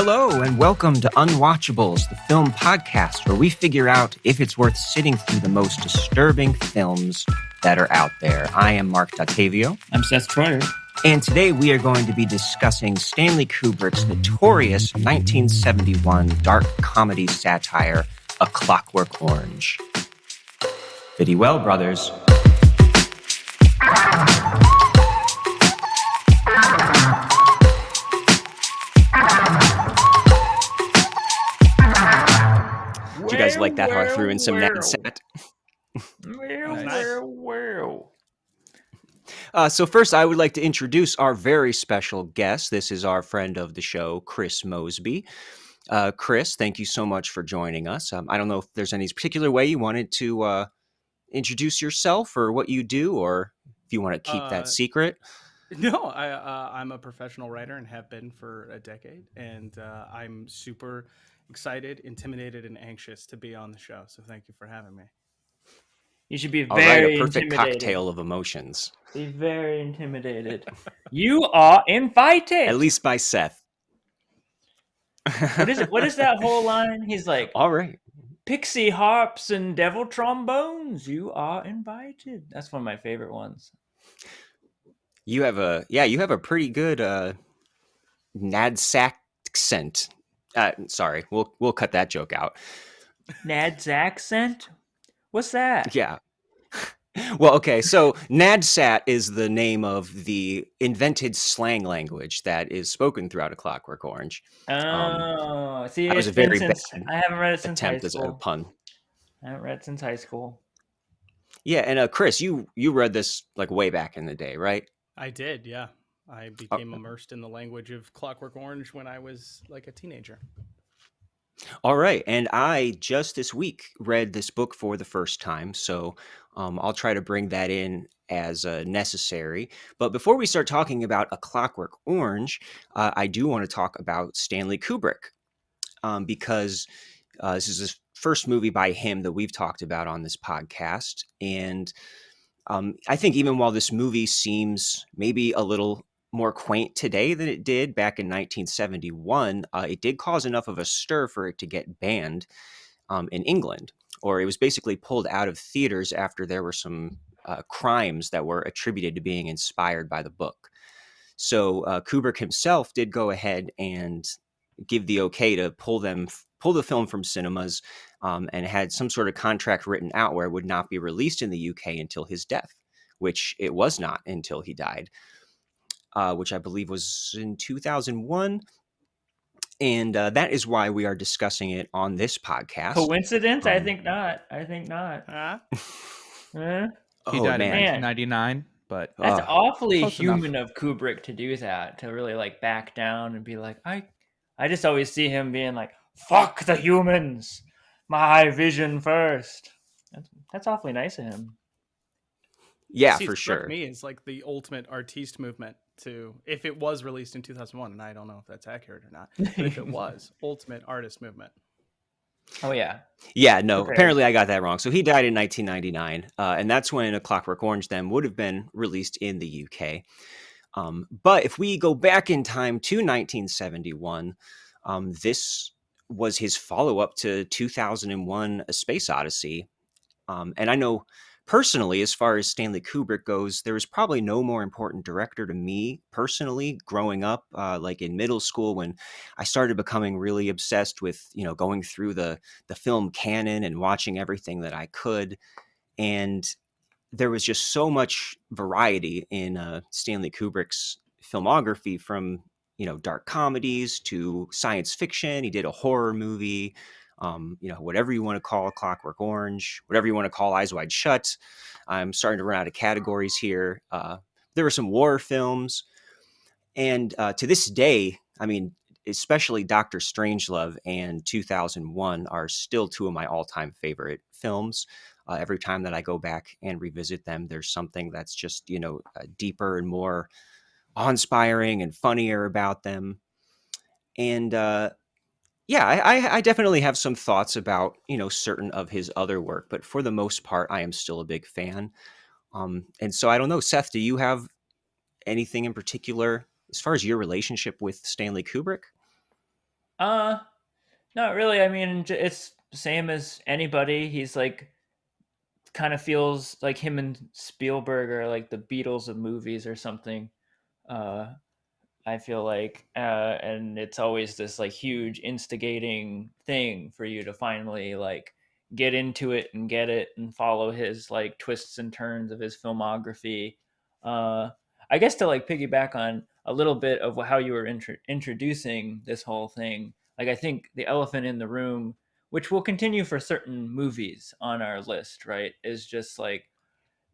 Hello, and welcome to Unwatchables, the film podcast where we figure out if it's worth sitting through the most disturbing films that are out there. I am Mark Dottavio. I'm Seth Troyer. And today we are going to be discussing Stanley Kubrick's notorious 1971 dark comedy satire, A Clockwork Orange. Viddy well, brothers. Did you guys like that? How I threw in some Ned set? So first, I would like to introduce our very special guest. This is our friend of the show, Chris Mosby. Chris, thank you so much for joining us. I don't know if there's any particular way you wanted to introduce yourself or what you do, or if you want to keep that secret. No, I'm a professional writer and have been for a decade, and I'm super excited, intimidated, and anxious to be on the show. So thank you for having me. You should be All very right, a perfect intimidated. cocktail of emotions. Be very intimidated. You are invited. At least by Seth. What is it? What is that whole line? He's like, All right. pixie harps and devil trombones. You are invited. That's one of my favorite ones. You have a pretty good Nadsac accent. Sorry, we'll cut that joke out. Nad's accent? What's that? Yeah. Well, okay, so Nadsat is the name of the invented slang language that is spoken throughout A Clockwork Orange. Oh, see, that was a very bad I haven't read it since high attempt as a school. pun. I haven't read it since high school. Yeah, and Chris, you read this like way back in the day, right? I did, yeah. I became immersed in the language of Clockwork Orange when I was like a teenager. All right, and I just this week read this book for the first time, so I'll try to bring that in as necessary. But before we start talking about A Clockwork Orange, I do want to talk about Stanley Kubrick, because this is the first movie by him that we've talked about on this podcast. And I think even while this movie seems maybe a little more quaint today than it did back in 1971, it did cause enough of a stir for it to get banned in England, or it was basically pulled out of theaters after there were some crimes that were attributed to being inspired by the book. So Kubrick himself did go ahead and give the okay to pull the film from cinemas, and had some sort of contract written out where it would not be released in the UK until his death, which it was not until he died. Which I believe was in 2001. And that is why we are discussing it on this podcast. Coincidence? I think not. He died in 1999, but that's awfully human of Kubrick to do that, to really like back down and be like, I just always see him being like, fuck the humans, my vision first. That's awfully nice of him. Yeah, See, for it struck sure. me as like the ultimate artiste movement to, if it was released in 2001, and I don't know if that's accurate or not, but if it was, ultimate artist movement. Oh yeah. Yeah, no, Okay. Apparently I got that wrong. So he died in 1999, and that's when A Clockwork Orange then would have been released in the UK. But if we go back in time to 1971, this was his follow-up to 2001: A Space Odyssey. And I know personally, as far as Stanley Kubrick goes, there was probably no more important director to me personally growing up, like in middle school when I started becoming really obsessed with, going through the film canon and watching everything that I could. And there was just so much variety in Stanley Kubrick's filmography, from, dark comedies to science fiction. He did a horror movie. Whatever you want to call Clockwork Orange, whatever you want to call Eyes Wide Shut. I'm starting to run out of categories here. There were some war films. And to this day, I mean, especially Dr. Strangelove and 2001 are still two of my all-time favorite films. Every time that I go back and revisit them, there's something that's just, deeper and more awe-inspiring and funnier about them. And I definitely have some thoughts about, certain of his other work, but for the most part, I am still a big fan. And so I don't know, Seth, do you have anything in particular as far as your relationship with Stanley Kubrick? Not really. I mean, it's the same as anybody. He's like, kind of feels like him and Spielberg are like the Beatles of movies or something. Uh, I feel like, and it's always this like huge instigating thing for you to finally like get into it and get it and follow his like twists and turns of his filmography. Uh, I guess to like piggyback on a little bit of how you were introducing this whole thing, like I think the elephant in the room, which will continue for certain movies on our list, right, is just like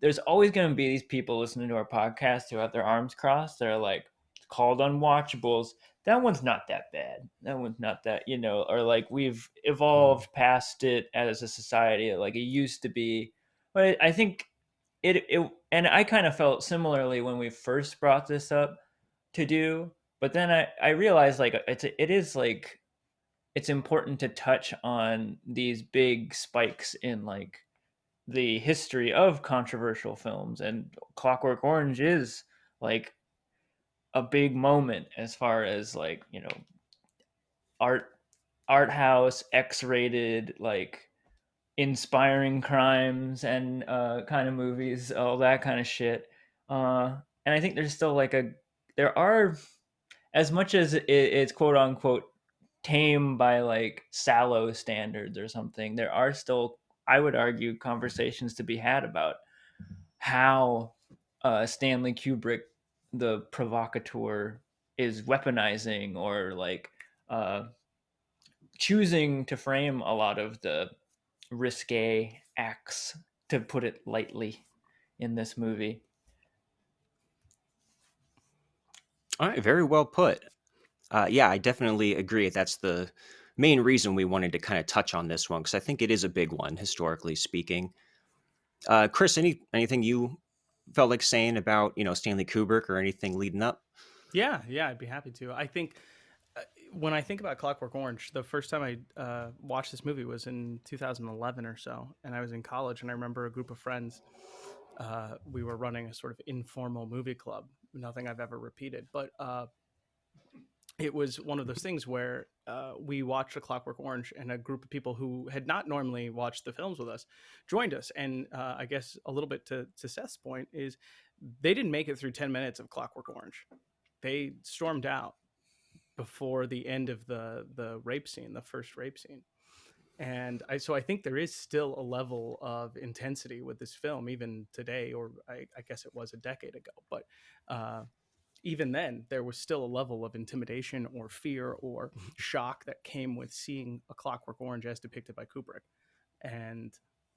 there's always going to be these people listening to our podcast who have their arms crossed. They're like, it's called Unwatchables. That one's not that bad. That one's not that, or like we've evolved past it as a society. Like it used to be. But I think and I kind of felt similarly when we first brought this up to do. But then I realized like it is like it's important to touch on these big spikes in like the history of controversial films, and Clockwork Orange is like a big moment as far as like art house X-rated like inspiring crimes and kind of movies, all that kind of shit. And I think there's still like there are, as much as it's quote unquote tame by like sallow standards or something, there are still, I would argue, conversations to be had about how Stanley Kubrick, the provocateur, is weaponizing or like choosing to frame a lot of the risque acts, to put it lightly, in this movie. All right, very well put. Yeah, I definitely agree. That's the main reason we wanted to kind of touch on this one, because I think it is a big one, historically speaking. Chris, anything you felt like saying about Stanley Kubrick or anything leading up? Yeah, I'd be happy to. I think when I think about Clockwork Orange, the first time I watched this movie was in 2011 or so, and I was in college, and I remember a group of friends. We were running a sort of informal movie club, nothing I've ever repeated, but it was one of those things where we watched A Clockwork Orange, and a group of people who had not normally watched the films with us joined us. And I guess a little bit to Seth's point is they didn't make it through 10 minutes of Clockwork Orange. They stormed out before the end of the rape scene, the first rape scene. And so I think there is still a level of intensity with this film, even today, or I guess it was a decade ago. But even then, there was still a level of intimidation or fear or shock that came with seeing A Clockwork Orange as depicted by Kubrick. And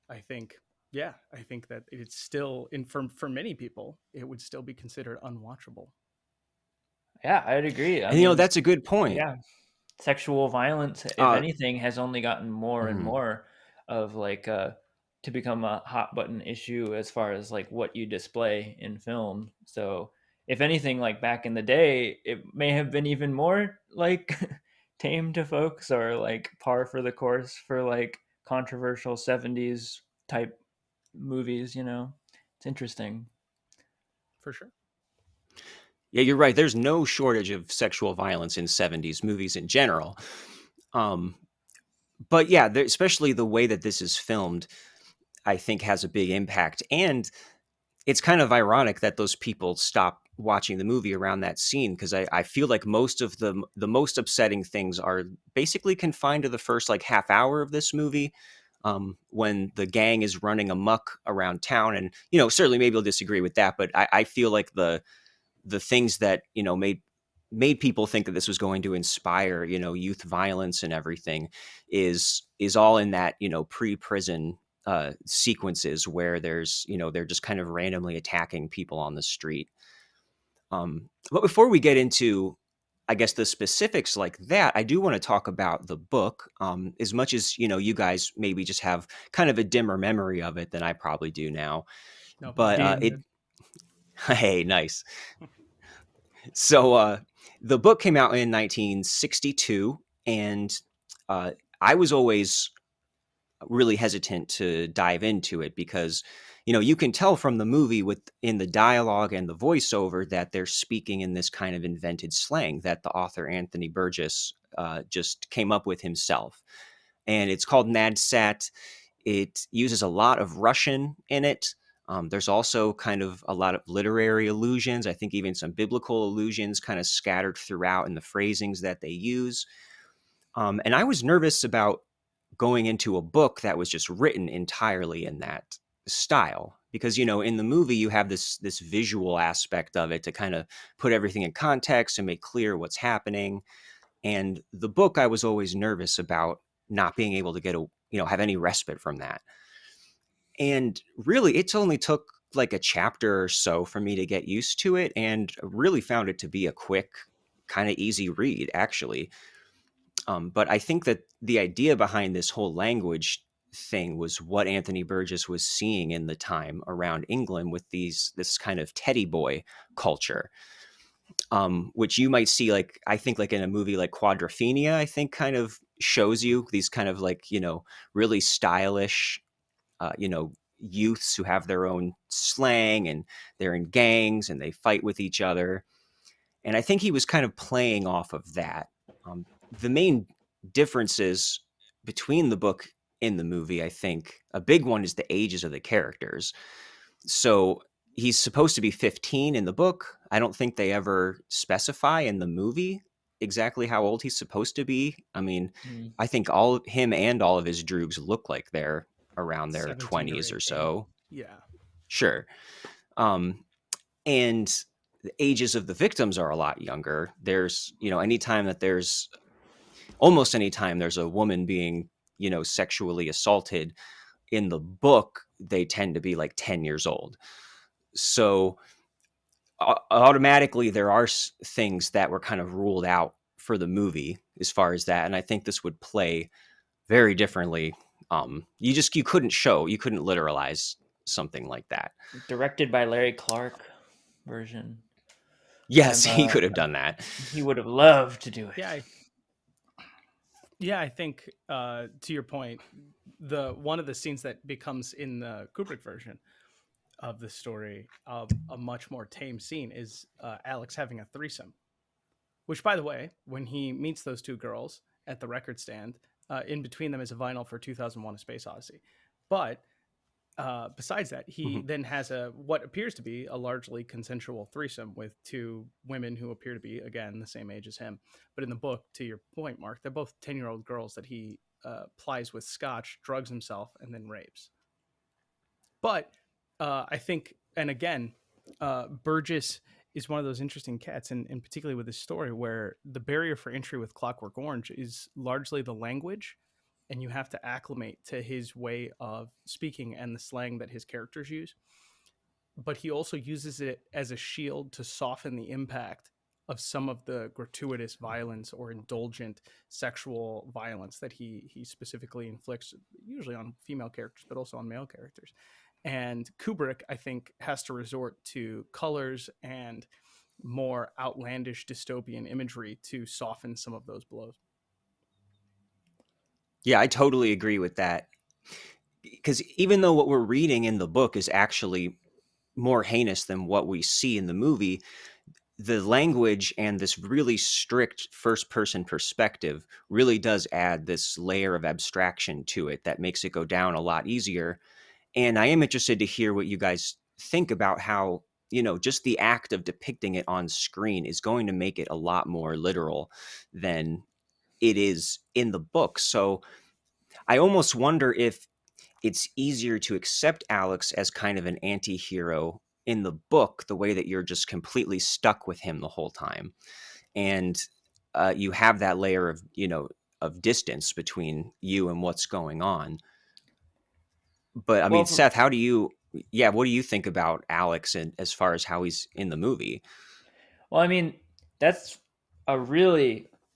I think that it's still, for many people, it would still be considered unwatchable. Yeah, I'd agree. I mean, that's a good point. Yeah. Sexual violence, if anything, has only gotten more and more of like to become a hot button issue as far as like what you display in film. So if anything, like back in the day, it may have been even more like tame to folks, or like par for the course for like controversial 70s type movies. It's interesting. For sure. Yeah, you're right. There's no shortage of sexual violence in 70s movies in general. But yeah, especially the way that this is filmed, I think has a big impact. And it's kind of ironic that those people stop watching the movie around that scene, because I feel like most of the most upsetting things are basically confined to the first like half hour of this movie, when the gang is running amok around town. And, certainly maybe you'll disagree with that, but I feel like the things that, made people think that this was going to inspire, youth violence and everything is all in that, pre-prison sequences where there's, they're just kind of randomly attacking people on the street. But before we get into, I guess, the specifics like that, I do want to talk about the book, as much as, you guys maybe just have kind of a dimmer memory of it than I probably do now. No, but hey, nice. So the book came out in 1962, and I was always really hesitant to dive into it because, you can tell from the movie in the dialogue and the voiceover that they're speaking in this kind of invented slang that the author Anthony Burgess just came up with himself. And it's called Nadsat. It uses a lot of Russian in it. There's also kind of a lot of literary allusions. I think even some biblical allusions kind of scattered throughout in the phrasings that they use. And I was nervous about going into a book that was just written entirely in that style because in the movie you have this visual aspect of it to kind of put everything in context and make clear what's happening. And the book, I was always nervous about not being able to have any respite from that. And really, it's only took like a chapter or so for me to get used to it, and really found it to be a quick, kind of easy read, actually. But I think that the idea behind this whole language thing was what Anthony Burgess was seeing in the time around England with this kind of teddy boy culture, which you might see, like, I think like in a movie like Quadrophenia, I think kind of shows you these kind of like, really stylish, youths who have their own slang and they're in gangs and they fight with each other. And I think he was kind of playing off of that. The main differences between the book and the movie, I think a big one is the ages of the characters. So he's supposed to be 15 in the book. I don't think they ever specify in the movie exactly how old he's supposed to be. I mean, I think all of him and all of his droogs look like they're around their 20s or so. Yeah. Sure. And the ages of the victims are a lot younger. There's, almost any time there's a woman being, sexually assaulted in the book, they tend to be like 10 years old. So automatically there are things that were kind of ruled out for the movie as far as that. And I think this would play very differently. You couldn't literalize something like that. Directed by Larry Clark version. Yes, he could have done that. He would have loved to do it. Yeah, I think to your point, one of the scenes that becomes in the Kubrick version of the story, a much more tame scene, is Alex having a threesome. Which, by the way, when he meets those two girls at the record stand, in between them is a vinyl for 2001: A Space Odyssey. But besides that, he then has what appears to be a largely consensual threesome with two women who appear to be, again, the same age as him. But in the book, to your point, Mark, they're both 10-year-old girls that he plies with scotch, drugs himself, and then rapes. But I think, and again, Burgess is one of those interesting cats, and particularly with this story, where the barrier for entry with Clockwork Orange is largely the language, and you have to acclimate to his way of speaking and the slang that his characters use. But he also uses it as a shield to soften the impact of some of the gratuitous violence or indulgent sexual violence that he specifically inflicts, usually on female characters, but also on male characters. And Kubrick, I think, has to resort to colors and more outlandish dystopian imagery to soften some of those blows. Yeah, I totally agree with that. Because even though what we're reading in the book is actually more heinous than what we see in the movie, the language and this really strict first-person perspective really does add this layer of abstraction to it that makes it go down a lot easier. And I am interested to hear what you guys think about how, just the act of depicting it on screen is going to make it a lot more literal than it is in the book. So I almost wonder if it's easier to accept Alex as kind of an anti-hero in the book, the way that you're just completely stuck with him the whole time. And you have that layer of, of distance between you and what's going on. But I mean, Seth, what do you think about Alex and as far as how he's in the movie? Well, I mean, that's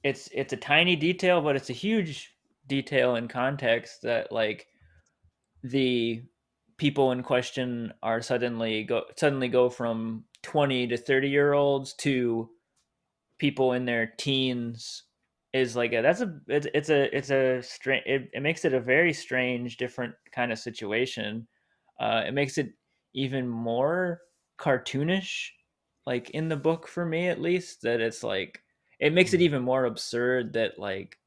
it's a tiny detail, but it's a huge detail in context that, like, the people in question are suddenly go from 20 to 30-year-olds to people in their teens is like it's a strange, it makes it a very strange, different kind of situation. It makes it even more cartoonish, like in the book for me at least, that it's like it makes it even more absurd that like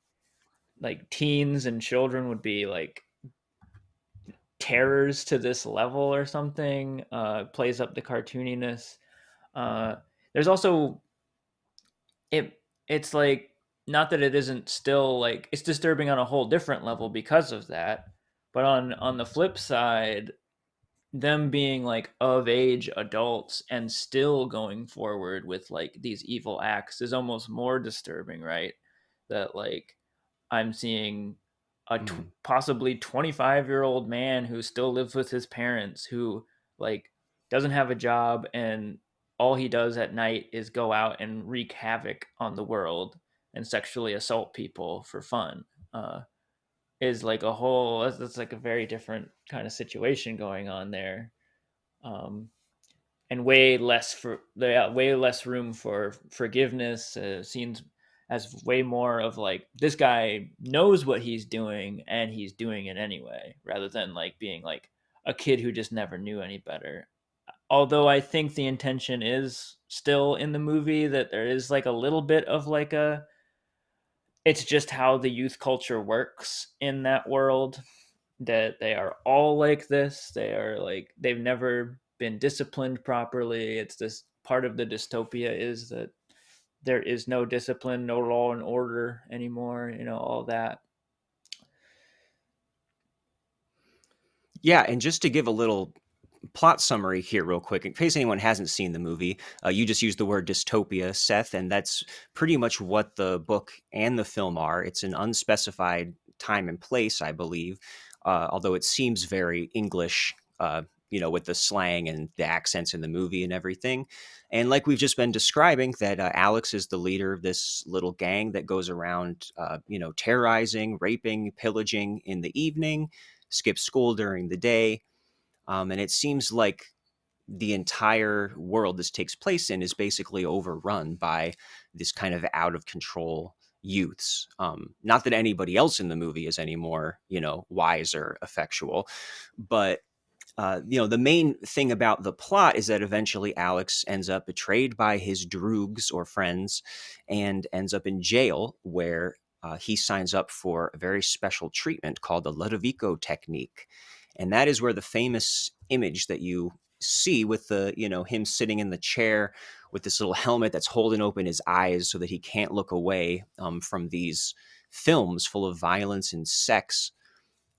teens and children would be like terrors to this level or something. Plays up the cartooniness. uh there's also it's like, not that it isn't still like, it's disturbing on a whole different level because of that, but on the flip side, them being like of age adults and still going forward with like these evil acts is almost more disturbing, right? That like I'm seeing a possibly 25-year-old man who still lives with his parents, who like doesn't have a job, and all he does at night is go out and wreak havoc on the world and sexually assault people for fun. Is like a whole, that's like a very different kind of situation going on there. um, and way less room for forgiveness. Scenes as way more of like, this guy knows what he's doing and he's doing it anyway, rather than like being like a kid who just never knew any better. Although I think the intention is still in the movie that there is like a little bit of like a, it's just how the youth culture works in that world, that they are all like this. They are like, they've never been disciplined properly. It's this part of the dystopia is that there is no discipline, no law and order anymore, all that. Yeah, and just to give a little plot summary here real quick, in case anyone hasn't seen the movie, you just used the word dystopia, Seth, and that's pretty much what the book and the film are. It's an unspecified time and place, I believe, although it seems very English, with the slang and the accents in the movie and everything. And like we've just been describing, that Alex is the leader of this little gang that goes around, terrorizing, raping, pillaging in the evening, skips school during the day. And it seems like the entire world this takes place in is basically overrun by this kind of out of control youths. Not that anybody else in the movie is any more, wise or effectual, but the main thing about the plot is that eventually Alex ends up betrayed by his droogs or friends and ends up in jail, where he signs up for a very special treatment called the Ludovico technique. And that is where the famous image that you see with the, him sitting in the chair with this little helmet that's holding open his eyes so that he can't look away from these films full of violence and sex,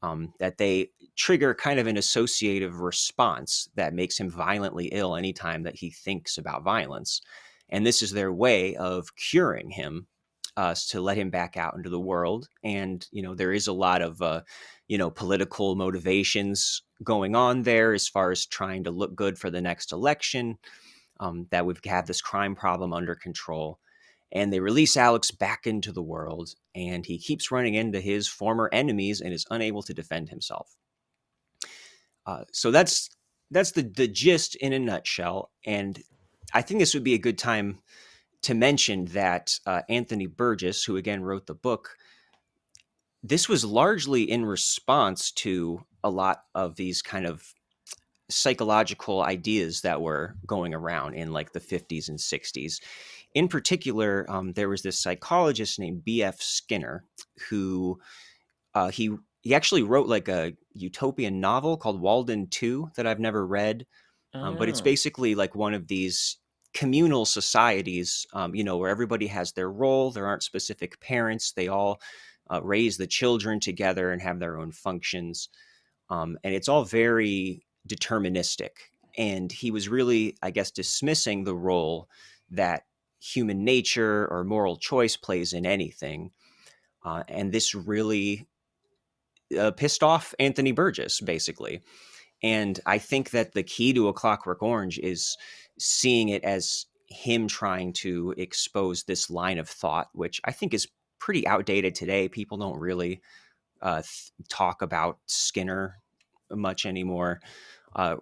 that they trigger kind of an associative response that makes him violently ill anytime that he thinks about violence. And this is their way of curing him, to let him back out into the world. And, there is a lot of, political motivations going on there as far as trying to look good for the next election, that we've had this crime problem under control. And they release Alex back into the world, and he keeps running into his former enemies and is unable to defend himself. So that's the gist in a nutshell. And I think this would be a good time to mention that Anthony Burgess, who again wrote the book, this was largely in response to a lot of these kind of psychological ideas that were going around in like the 50s and 60s. In particular, there was this psychologist named B.F. Skinner who he actually wrote like a utopian novel called Walden 2 that I've never read, but it's basically like one of these communal societies, where everybody has their role. There aren't specific parents. They all raise the children together and have their own functions. And it's all very deterministic. And he was really, I guess, dismissing the role that human nature or moral choice plays in anything. And this really pissed off Anthony Burgess, basically. And I think that the key to A Clockwork Orange is seeing it as him trying to expose this line of thought, which I think is pretty outdated today. People don't really talk about Skinner much anymore.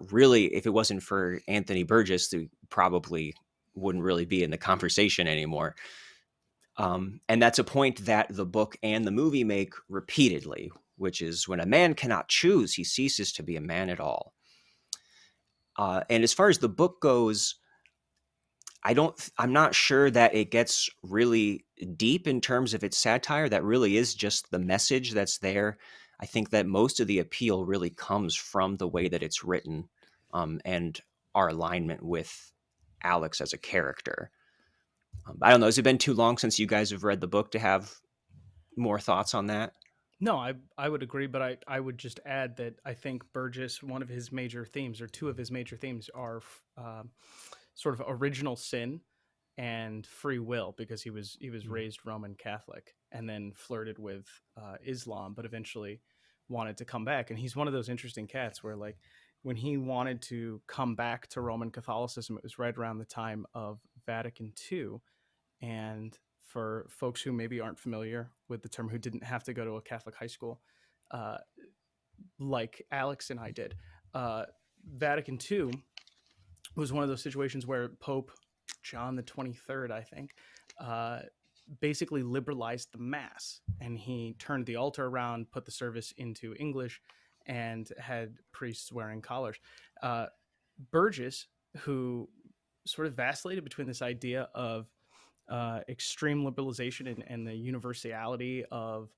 Really, if it wasn't for Anthony Burgess, they probably wouldn't really be in the conversation anymore. And that's a point that the book and the movie make repeatedly, which is when a man cannot choose, he ceases to be a man at all. And as far as the book goes, I'm not sure that it gets really deep in terms of its satire. That really is just the message that's there. I think that most of the appeal really comes from the way that it's written, and our alignment with Alex as a character. I don't know. Has it been too long since you guys have read the book to have more thoughts on that? No, I would agree, but I would just add that I think Burgess, one of his major themes, or two of his major themes, are sort of original sin and free will, because he was raised Roman Catholic and then flirted with Islam, but eventually wanted to come back. And he's one of those interesting cats where, like, when he wanted to come back to Roman Catholicism, it was right around the time of Vatican II. And for folks who maybe aren't familiar with the term, who didn't have to go to a Catholic high school, like Alex and I did, Vatican II was one of those situations where Pope John the 23rd, I think, basically liberalized the Mass, and he turned the altar around, put the service into English, and had priests wearing collars. Burgess, who sort of vacillated between this idea of extreme liberalization and the universality of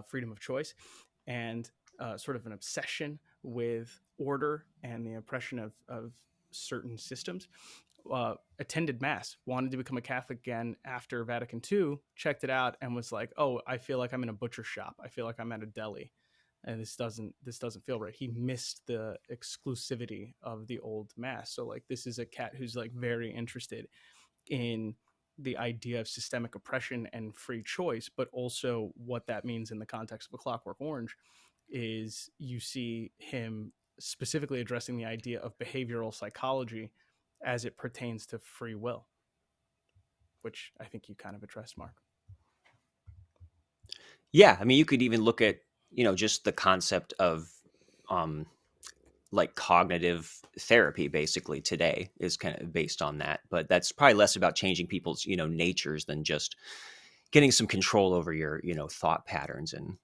freedom of choice, and sort of an obsession with order and the oppression of certain systems, attended Mass, wanted to become a Catholic again after Vatican II, checked it out, and was like, oh, I feel like I'm in a butcher shop. I feel like I'm at a deli. And this doesn't feel right. He missed the exclusivity of the old Mass. So, like, this is a cat who's, like, very interested in the idea of systemic oppression and free choice, but also what that means in the context of A Clockwork Orange is you see him specifically addressing the idea of behavioral psychology as it pertains to free will, which I think you kind of addressed, Mark. Yeah, I mean, you could even look at, just the concept of like cognitive therapy basically today is kind of based on that, but that's probably less about changing people's, natures than just getting some control over your, thought patterns and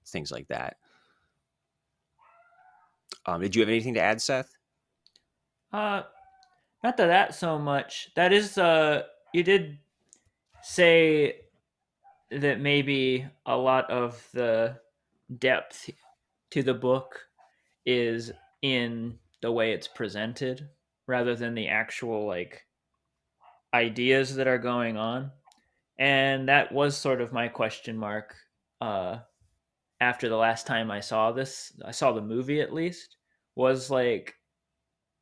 things like that. Did you have anything to add, Seth? Not that so much. That is, you did say that maybe a lot of the depth to the book is in the way it's presented rather than the actual, like, ideas that are going on. And that was sort of my question mark after the last time I saw the movie at least, was like,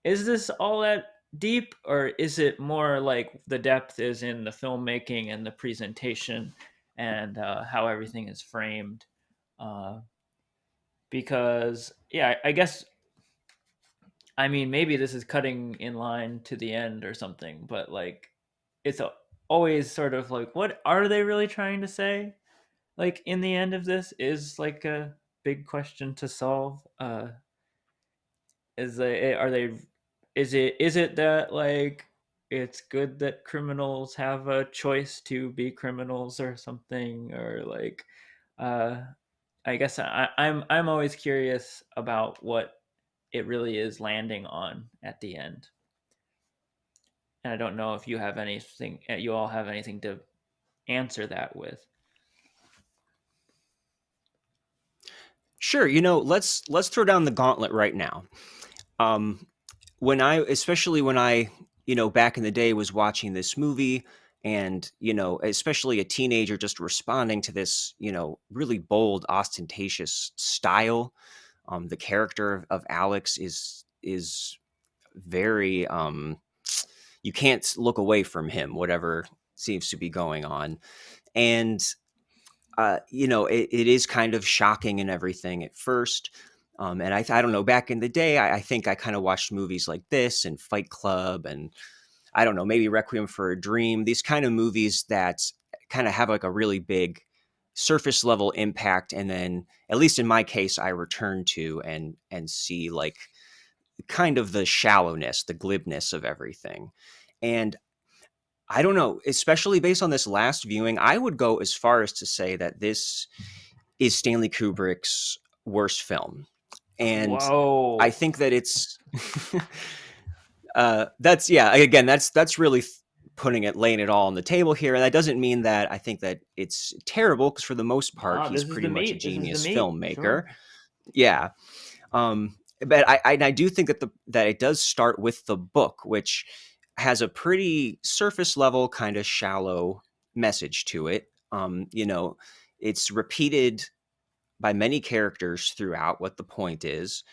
is this all that deep, or is it more like the depth is in the filmmaking and the presentation and how everything is framed? Because, yeah, I guess, I mean, maybe this is cutting in line to the end or something, but, like, it's always sort of like, what are they really trying to say? Like, in the end of this is, like, a big question to solve. Is it that, like, it's good that criminals have a choice to be criminals or something, or, like, I guess I'm always curious about what it really is landing on at the end. And I don't know if you all have anything to answer that with. Sure. Let's throw down the gauntlet right now. Especially when I, back in the day was watching this movie and, especially a teenager just responding to this, really bold, ostentatious style. The character of Alex is very, you can't look away from him, whatever seems to be going on. And, it is kind of shocking and everything at first. And I don't know, back in the day, I think I kind of watched movies like this and Fight Club and I don't know, maybe Requiem for a Dream, these kind of movies that kind of have like a really big surface level impact. And then, at least in my case, I return to and see like kind of the shallowness, the glibness of everything. And I don't know, especially based on this last viewing, I would go as far as to say that this is Stanley Kubrick's worst film. And Whoa. I think that it's that's really laying it all on the table here. And that doesn't mean that I think that it's terrible, because for the most part, he's pretty much a genius filmmaker. Sure. Yeah. But I do think that it does start with the book, which has a pretty surface level, kind of shallow message to it. It's repeated by many characters throughout what the point is.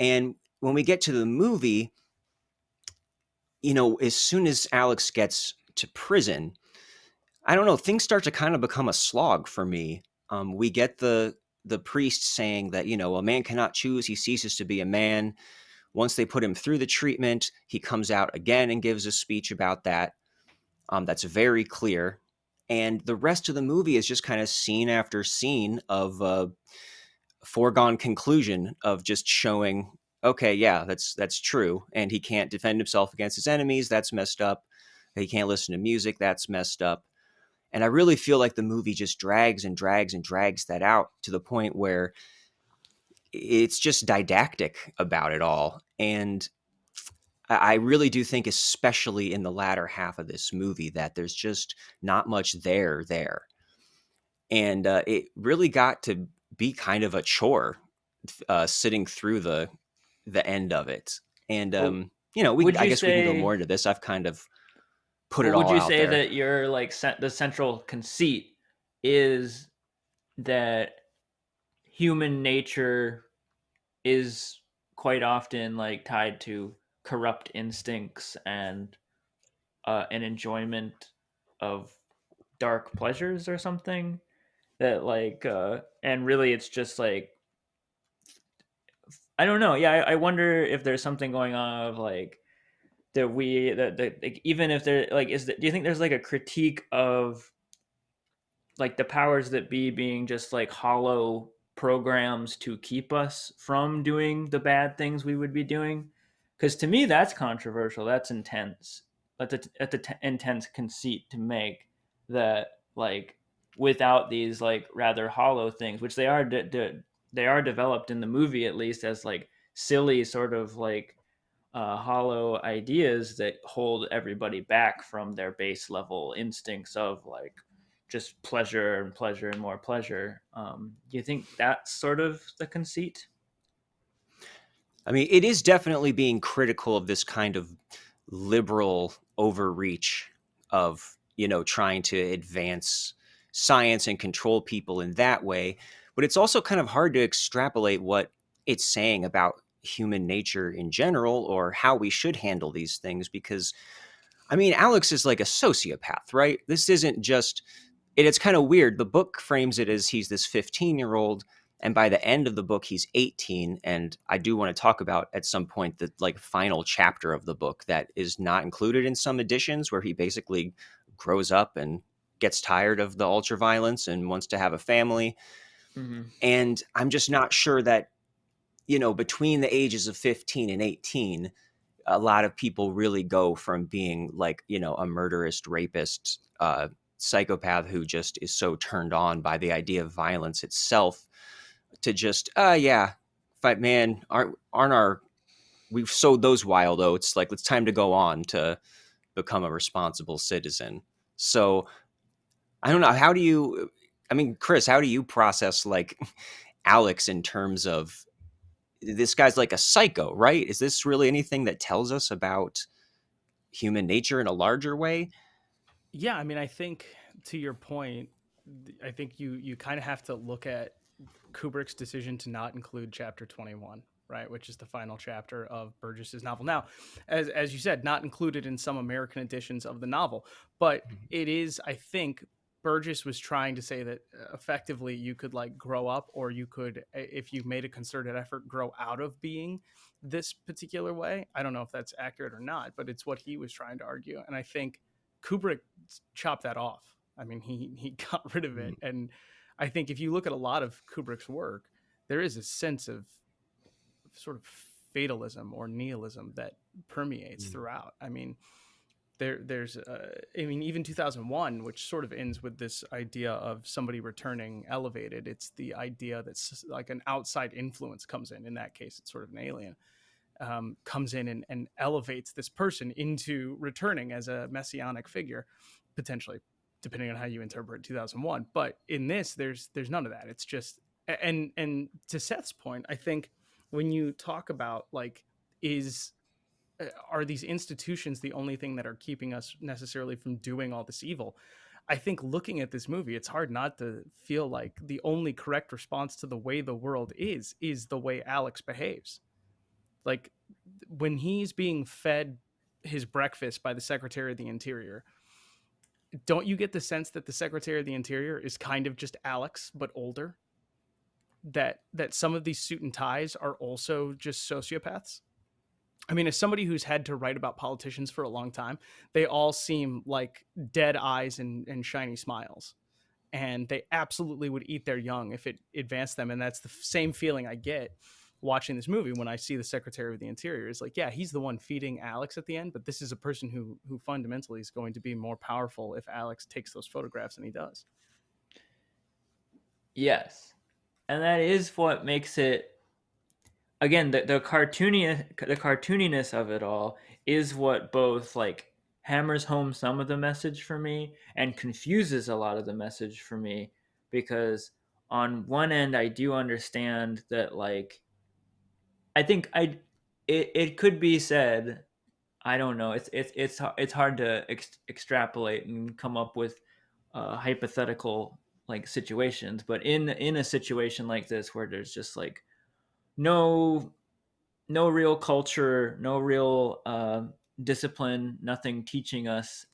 And when we get to the movie, as soon as Alex gets to prison, I don't know, things start to kind of become a slog for me. We get the priest saying that, a man cannot choose, he ceases to be a man. Once they put him through the treatment, he comes out again and gives a speech about that. That's very clear. And the rest of the movie is just kind of scene after scene of a foregone conclusion of just showing, okay, yeah, that's true. And he can't defend himself against his enemies. That's messed up. He can't listen to music. That's messed up. And I really feel like the movie just drags and drags and drags that out to the point where it's just didactic about it all. And I really do think, especially in the latter half of this movie, that there's just not much there. And it really got to be kind of a chore sitting through the end of it. And, I guess we can go more into this. I've kind of put it all out there. Would you say that your the central conceit is that human nature is quite often tied to corrupt instincts and an enjoyment of dark pleasures or something, that and really it's just I don't know. Yeah, I wonder if there's something going on of that even if there do you think there's a critique of the powers that be being just hollow programs to keep us from doing the bad things we would be doing? Because to me, that's controversial. That's intense. That's intense conceit to make, that without these rather hollow things, which they are they are developed in the movie, at least, as silly sort of hollow ideas that hold everybody back from their base level instincts of just pleasure and pleasure and more pleasure. Do you think that's sort of the conceit? I mean, it is definitely being critical of this kind of liberal overreach of, trying to advance science and control people in that way. But it's also kind of hard to extrapolate what it's saying about human nature in general, or how we should handle these things, because I mean, Alex is like a sociopath, right? This isn't just, it's kind of weird. The book frames it as he's this 15-year-old, and by the end of the book, he's 18. And I do want to talk about at some point the final chapter of the book that is not included in some editions, where he basically grows up and gets tired of the ultra violence and wants to have a family. Mm-hmm. And I'm just not sure that, between the ages of 15 and 18, a lot of people really go from being a murderous, rapist, psychopath who just is so turned on by the idea of violence itself, to just, fight, man, we've sowed those wild oats. It's time to go on to become a responsible citizen. So I don't know. Chris, how do you process Alex in terms of, this guy's like a psycho, right? Is this really anything that tells us about human nature in a larger way? Yeah, I think, to your point, I think you kind of have to look at Kubrick's decision to not include chapter 21, right, which is the final chapter of Burgess's novel. Now, as you said, not included in some American editions of the novel, but it is, I think, Burgess was trying to say that effectively you could grow up, or you could, if you made a concerted effort, grow out of being this particular way. I don't know if that's accurate or not, but it's what he was trying to argue. And I think Kubrick chopped that off. He got rid of it. And I think if you look at a lot of Kubrick's work, there is a sense of sort of fatalism or nihilism that permeates throughout. there's I mean, even 2001, which sort of ends with this idea of somebody returning elevated. It's the idea that's like an outside influence comes in that case it's sort of an alien, comes in and elevates this person into returning as a messianic figure, potentially, depending on how you interpret 2001. But in this, there's none of that. It's just, and to Seth's point, I think when you talk about like, are these institutions the only thing that are keeping us necessarily from doing all this evil? I think looking at this movie, it's hard not to feel like the only correct response to the way the world is the way Alex behaves. Like when he's being fed his breakfast by the Secretary of the Interior, don't you get the sense that the Secretary of the Interior is kind of just Alex, but older? That some of these suit and ties are also just sociopaths? I mean, as somebody who's had to write about politicians for a long time, they all seem like dead eyes and shiny smiles. And they absolutely would eat their young if it advanced them. And that's the same feeling I get watching this movie when I see the Secretary of the Interior. Is like, yeah, he's the one feeding Alex at the end, but this is a person who fundamentally is going to be more powerful if Alex takes those photographs, and he does. Yes. And that is what makes it, again, the cartooniness of it all is what both like hammers home some of the message for me and confuses a lot of the message for me, because on one end I do understand that, like, I think it could be said, I don't know, it's hard to extrapolate and come up with hypothetical like situations, but in a situation like this where there's just like no real culture, no real discipline, nothing teaching us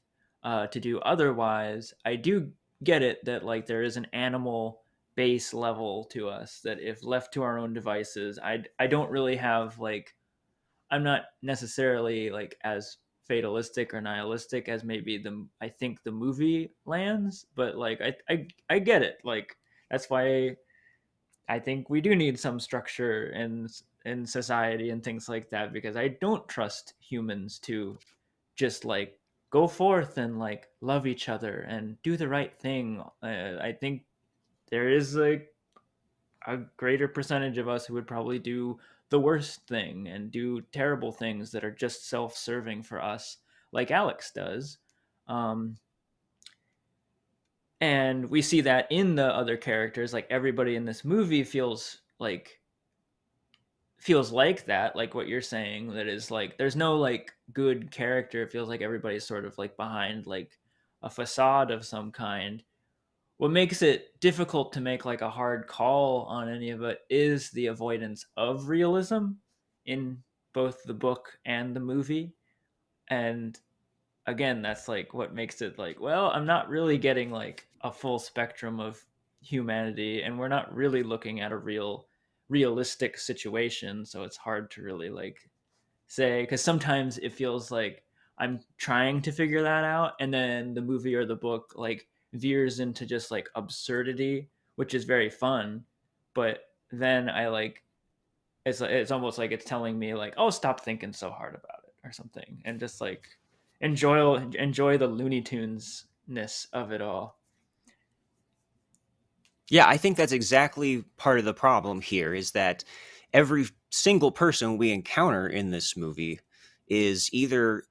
to do otherwise, I do get it that like there is an animal base level to us that if left to our own devices, I don't really have like, I'm not necessarily like as fatalistic or nihilistic as maybe I think the movie lands, but like I get it. Like that's why I think we do need some structure in society and things like that, because I don't trust humans to just like go forth and like love each other and do the right thing. I think there is like a greater percentage of us who would probably do the worst thing and do terrible things that are just self-serving for us, like Alex does. And we see that in the other characters. Like everybody in this movie feels like that, like what you're saying, that is like there's no like good character. It feels like everybody's sort of like behind like a facade of some kind. What makes it difficult to make like a hard call on any of it is the avoidance of realism in both the book and the movie. And again, that's like what makes it like, well, I'm not really getting like a full spectrum of humanity, and we're not really looking at a realistic situation, so it's hard to really like say, because sometimes it feels like I'm trying to figure that out, and then the movie or the book like veers into just like absurdity, which is very fun, but then I like, it's almost like it's telling me like, oh, stop thinking so hard about it or something, and just like enjoy the Looney Tunes ness of it all. Yeah, I think that's exactly part of the problem here, is that every single person we encounter in this movie is either,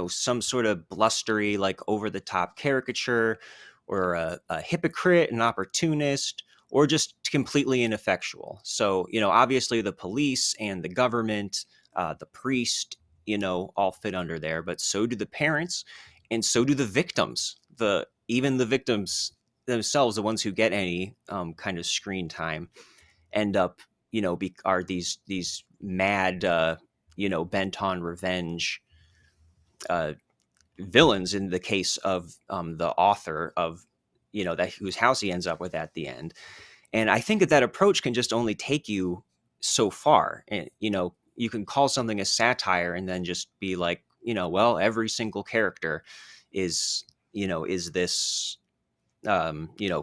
some sort of blustery, like over the top caricature, or a hypocrite, an opportunist, or just completely ineffectual. So, obviously the police and the government, the priest, all fit under there, but so do the parents, and so do the victims. Even the victims themselves, the ones who get any kind of screen time, end up, are these mad, bent on revenge villains in the case of the author of, that whose house he ends up with at the end. And I think that approach can just only take you so far. And, you can call something a satire and then just be like, well, every single character is this,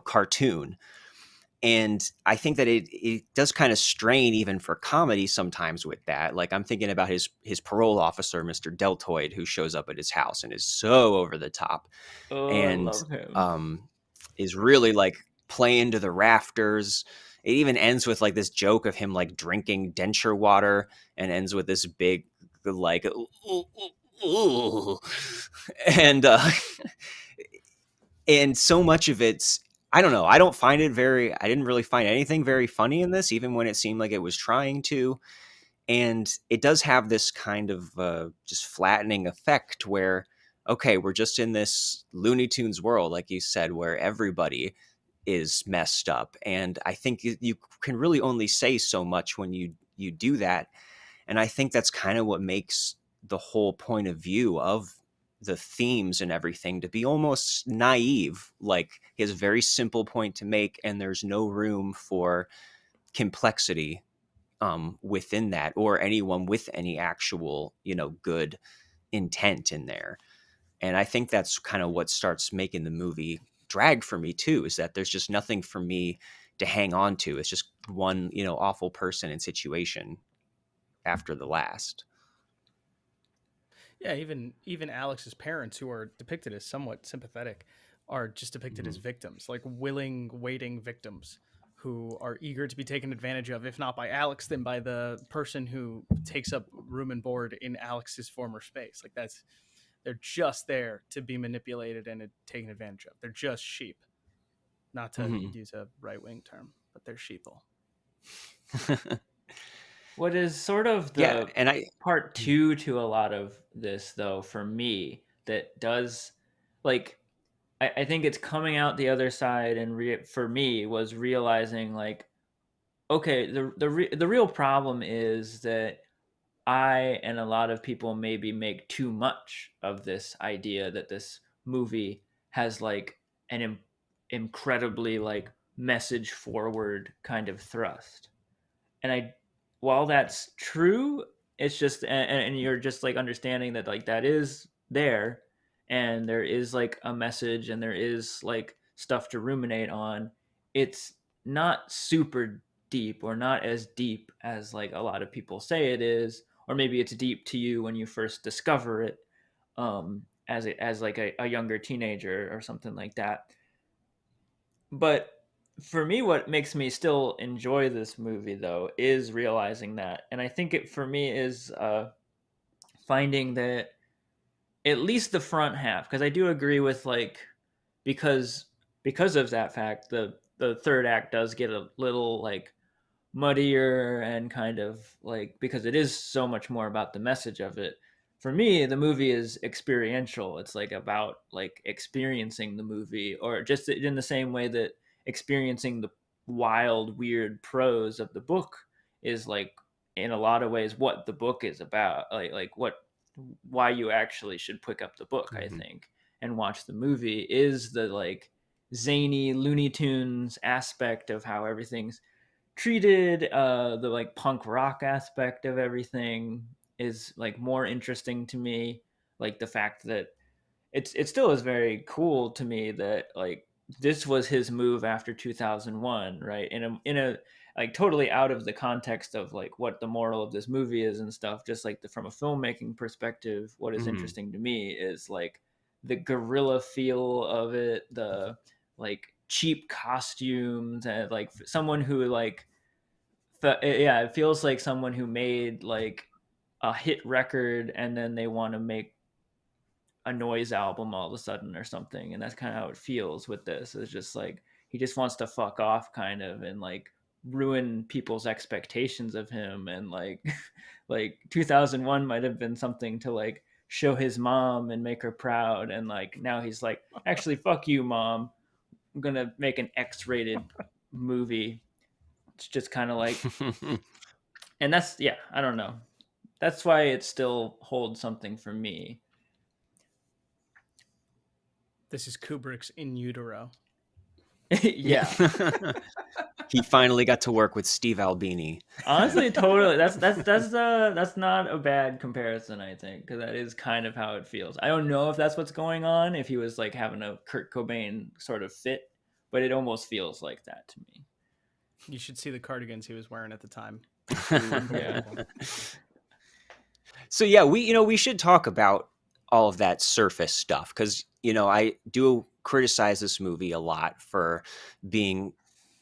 cartoon. And I think that it does kind of strain even for comedy sometimes with that. Like, I'm thinking about his parole officer, Mr. Deltoid, who shows up at his house and is so over the top, Oh, I and love him. is really like playing to the rafters. It even ends with like this joke of him like drinking denture water, and ends with this big like ooh, ooh, ooh. And and so much of it's, I don't know, I didn't really find anything very funny in this, even when it seemed like it was trying to. And it does have this kind of just flattening effect where, okay, we're just in this Looney Tunes world, like you said, where everybody is messed up. And I think you can really only say so much when you do that. And I think that's kind of what makes the whole point of view of the themes and everything to be almost naive. Like, he has a very simple point to make, and there's no room for complexity within that, or anyone with any actual, good intent in there. And I think that's kind of what starts making the movie drag for me too, is that there's just nothing for me to hang on to. It's just one, awful person and situation after the last. Yeah, even Alex's parents, who are depicted as somewhat sympathetic, are just depicted as victims, like willing, waiting victims who are eager to be taken advantage of, if not by Alex, then by the person who takes up room and board in Alex's former space. Like, they're just there to be manipulated and taken advantage of. They're just sheep. Not to use a right-wing term, but they're sheeple. What is sort of the part two to a lot of this, though, for me, that does, like, I think it's coming out the other side, and for me was realizing, like, okay, the real problem is that I and a lot of people maybe make too much of this idea that this movie has like an incredibly like message forward kind of thrust. And while that's true, it's just, and you're just like understanding that like that is there, and there is like a message, and there is like stuff to ruminate on. It's not super deep, or not as deep as like a lot of people say it is, or maybe it's deep to you when you first discover it, as like a younger teenager or something like that. But for me, what makes me still enjoy this movie, though, is realizing that. And I think it, for me, is finding that at least the front half, because I do agree with, like, because of that fact, the third act does get a little, like, muddier, and kind of, like, because it is so much more about the message of it. For me, the movie is experiential. It's like about like experiencing the movie, or just in the same way that experiencing the wild, weird prose of the book is like, in a lot of ways, what the book is about. Like why you actually should pick up the book, I think, and watch the movie is the like zany Looney Tunes aspect of how everything's treated. The like punk rock aspect of everything is like more interesting to me. Like the fact that it still is very cool to me that like this was his move after 2001, right? In a like totally out of the context of like what the moral of this movie is and stuff. Just like from a filmmaking perspective, what is interesting to me is like the guerrilla feel of it, the like cheap costumes, and like someone who like yeah, it feels like someone who made like a hit record, and then they want to make a noise album all of a sudden or something. And that's kind of how it feels with this. It's just like he just wants to fuck off, kind of, and like ruin people's expectations of him. And like like 2001 might have been something to like show his mom and make her proud, and like now he's like, actually, fuck you, mom, I'm gonna make an X-rated movie. It's just kind of like, and that's, yeah, I don't know, that's why it still holds something for me. This is Kubrick's In Utero. Yeah. He finally got to work with Steve Albini. Honestly, totally. That's not a bad comparison, I think, because that is kind of how it feels. I don't know if that's what's going on, if he was like having a Kurt Cobain sort of fit, but it almost feels like that to me. You should see the cardigans he was wearing at the time. Yeah. So yeah, we should talk about all of that surface stuff because I do criticize this movie a lot for being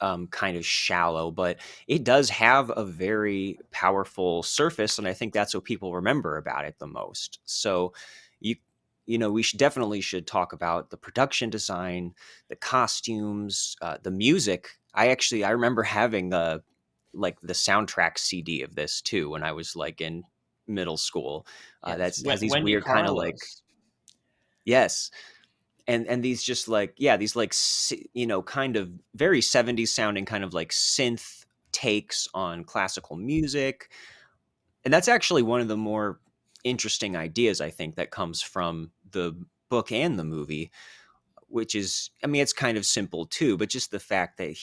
kind of shallow, but it does have a very powerful surface, and I think that's what people remember about it the most. So we should talk about the production design, the costumes, the music. I remember having the soundtrack CD of this too when I was like in middle school. Yes. Has these Wendy weird kind of like, Carlos. yes, and these just like, yeah, these like kind of very 70s sounding kind of like synth takes on classical music. And that's actually one of the more interesting ideas, I think, that comes from the book and the movie, which is, I mean, it's kind of simple too, but just the fact that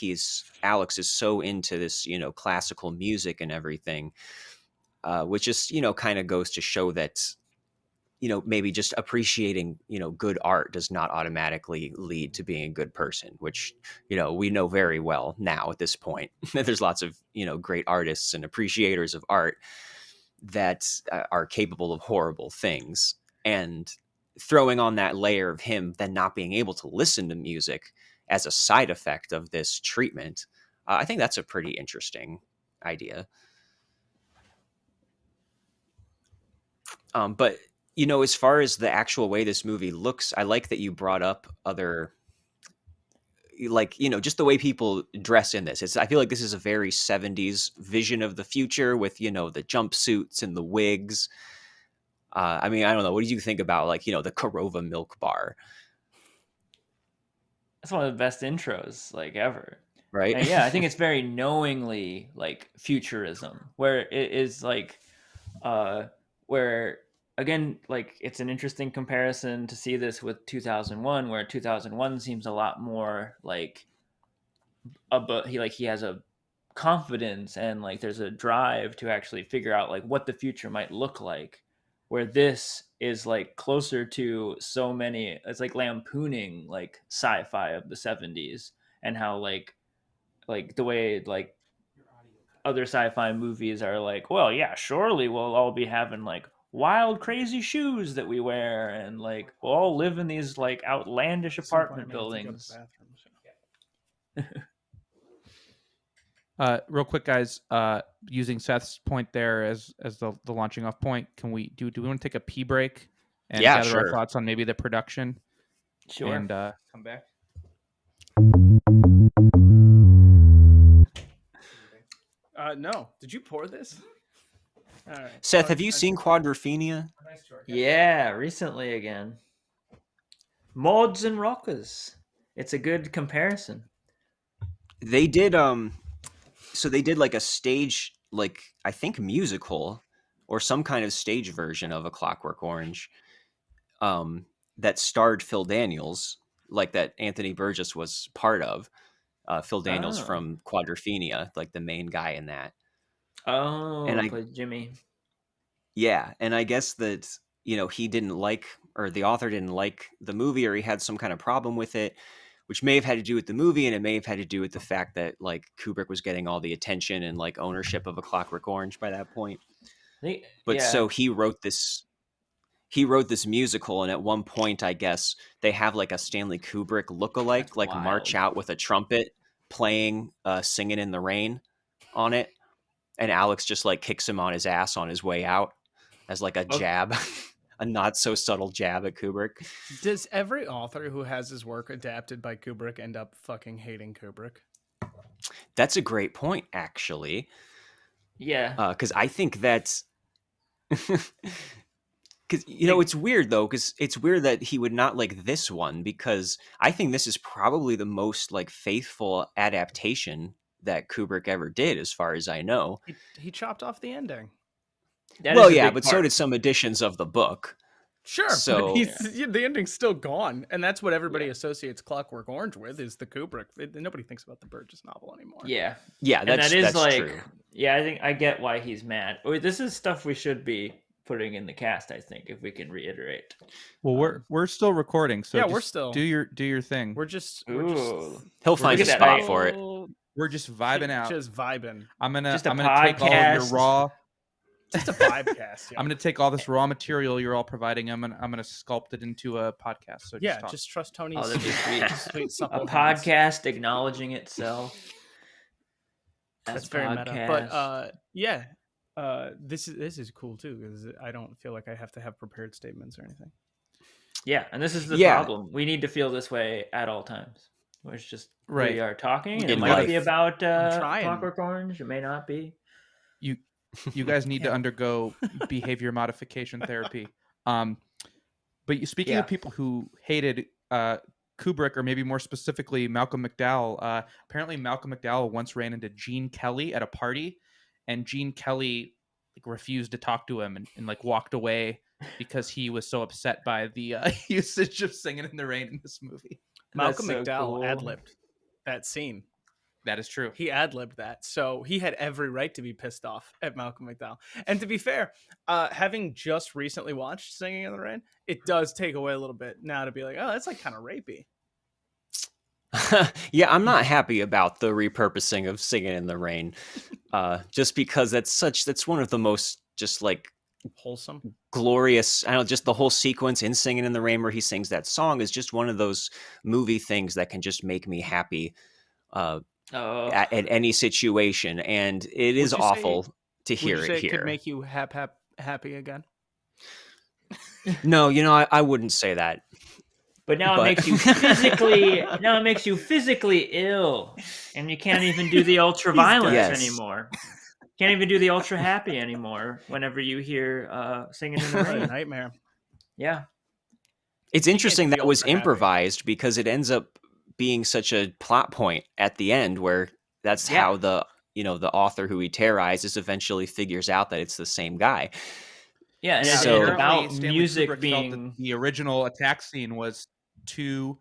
Alex is so into this, classical music and everything, which just, kind of goes to show that, maybe just appreciating, good art does not automatically lead to being a good person, which, we know very well now at this point. There's lots of, great artists and appreciators of art that are capable of horrible things. And throwing on that layer of him then not being able to listen to music as a side effect of this treatment, I think that's a pretty interesting idea. But as far as the actual way this movie looks, I like that you brought up other, like, just the way people dress in this. I feel like this is a very 70s vision of the future with, the jumpsuits and the wigs. I mean, I don't know. What did you think about, like, the Korova milk bar? That's one of the best intros, like, ever. Right? And yeah, I think it's very knowingly, like, futurism, where it is, like, where, again, like, it's an interesting comparison to see this with 2001, where 2001 seems a lot more, like, he has a confidence and, like, there's a drive to actually figure out, like, what the future might look like, where this is like closer to so many, it's like lampooning like sci-fi of the 70s and how like the way like other sci-fi movies are like, well, yeah, surely we'll all be having like wild crazy shoes that we wear and like we'll all live in these like outlandish apartment buildings. Real quick, guys, using Seth's point there as the launching off point, can we do we want to take a pee break and gather our thoughts on maybe the production? Sure. And come back. No. Did you pour this? All right. Seth, have you seen Quadrophenia? Yeah, recently again. Mods and rockers. It's a good comparison. They did so they did like a stage, like I think musical or some kind of stage version of A Clockwork Orange that starred Phil Daniels, like that Anthony Burgess was part of. Phil Daniels from Quadrophenia, like the main guy in that. Oh, and I played Jimmy. Yeah, and I guess that, he didn't like, or the author didn't like the movie, or he had some kind of problem with it, which may have had to do with the movie, and it may have had to do with the fact that like Kubrick was getting all the attention and like ownership of A Clockwork Orange by that point. So he wrote this musical, and at one point, I guess they have like a Stanley Kubrick lookalike, That's like wild. march out with a trumpet playing Singing in the Rain on it. And Alex just like kicks him on his ass on his way out as like a jab, a not so subtle jab at Kubrick. Does every author who has his work adapted by Kubrick end up fucking hating Kubrick? That's a great point, actually. Yeah. Because I think that's... Because, it's weird, though, because it's weird that he would not like this one, because I think this is probably the most like faithful adaptation that Kubrick ever did, as far as I know. He chopped off the ending. But so did some editions of the book. Sure, so but the ending's still gone, and that's what everybody associates Clockwork Orange with, is the Kubrick. Nobody thinks about the Burgess novel anymore. Yeah, that's like true. Yeah, I think I get why he's mad. This is stuff we should be putting in the cast, I think, if we can reiterate. Well, we're still recording, so we're still do your thing. We're just he'll find a spot for it. We're just vibing out. Just vibing. I'm gonna Just a take all of your podcast. raw. Just a vibecast. I'm gonna take all this raw material you're all providing. I'm gonna sculpt it into a podcast. So yeah, just trust Tony's Oh, that'd be sweet. sweet A supple hands. podcast acknowledging itself. That's very meta. But yeah, this is cool too because I don't feel like I have to have prepared statements or anything. Yeah, and this is the Yeah. problem. We need to feel this way at all times. Where it's just Right. we are talking. And In it might life. be about trying. Clockwork Orange. It may not be. You guys need to undergo behavior modification therapy. But speaking of people who hated Kubrick, or maybe more specifically Malcolm McDowell, apparently Malcolm McDowell once ran into Gene Kelly at a party, and Gene Kelly refused to talk to him and like walked away because he was so upset by the usage of Singing in the Rain in this movie. Malcolm That's so McDowell cool. ad-libbed that scene. That is true. He ad-libbed that, so he had every right to be pissed off at Malcolm McDowell. And to be fair, having just recently watched Singing in the Rain, it does take away a little bit now to be like, oh, that's like kind of rapey. Yeah, I'm not happy about the repurposing of Singing in the Rain, just because that's one of the most just like Wholesome. glorious. I don't know, just the whole sequence in Singing in the Rain where he sings that song is just one of those movie things that can just make me happy at any situation, and it is awful to hear would you say it here. It could make you happy again? No, I wouldn't say that. But now it makes you physically ill, and you can't even do the ultra violence Yes. anymore. Can't even do the ultra happy anymore whenever you hear Singing in the What a Rain. nightmare. Yeah. It's interesting do that the was ultra happy. improvised because it ends up being such a plot point at the end where that's how the author who he terrorizes eventually figures out that it's the same guy. Yeah, and So- it's about Stanley music Kubrick felt being that the original attack scene was too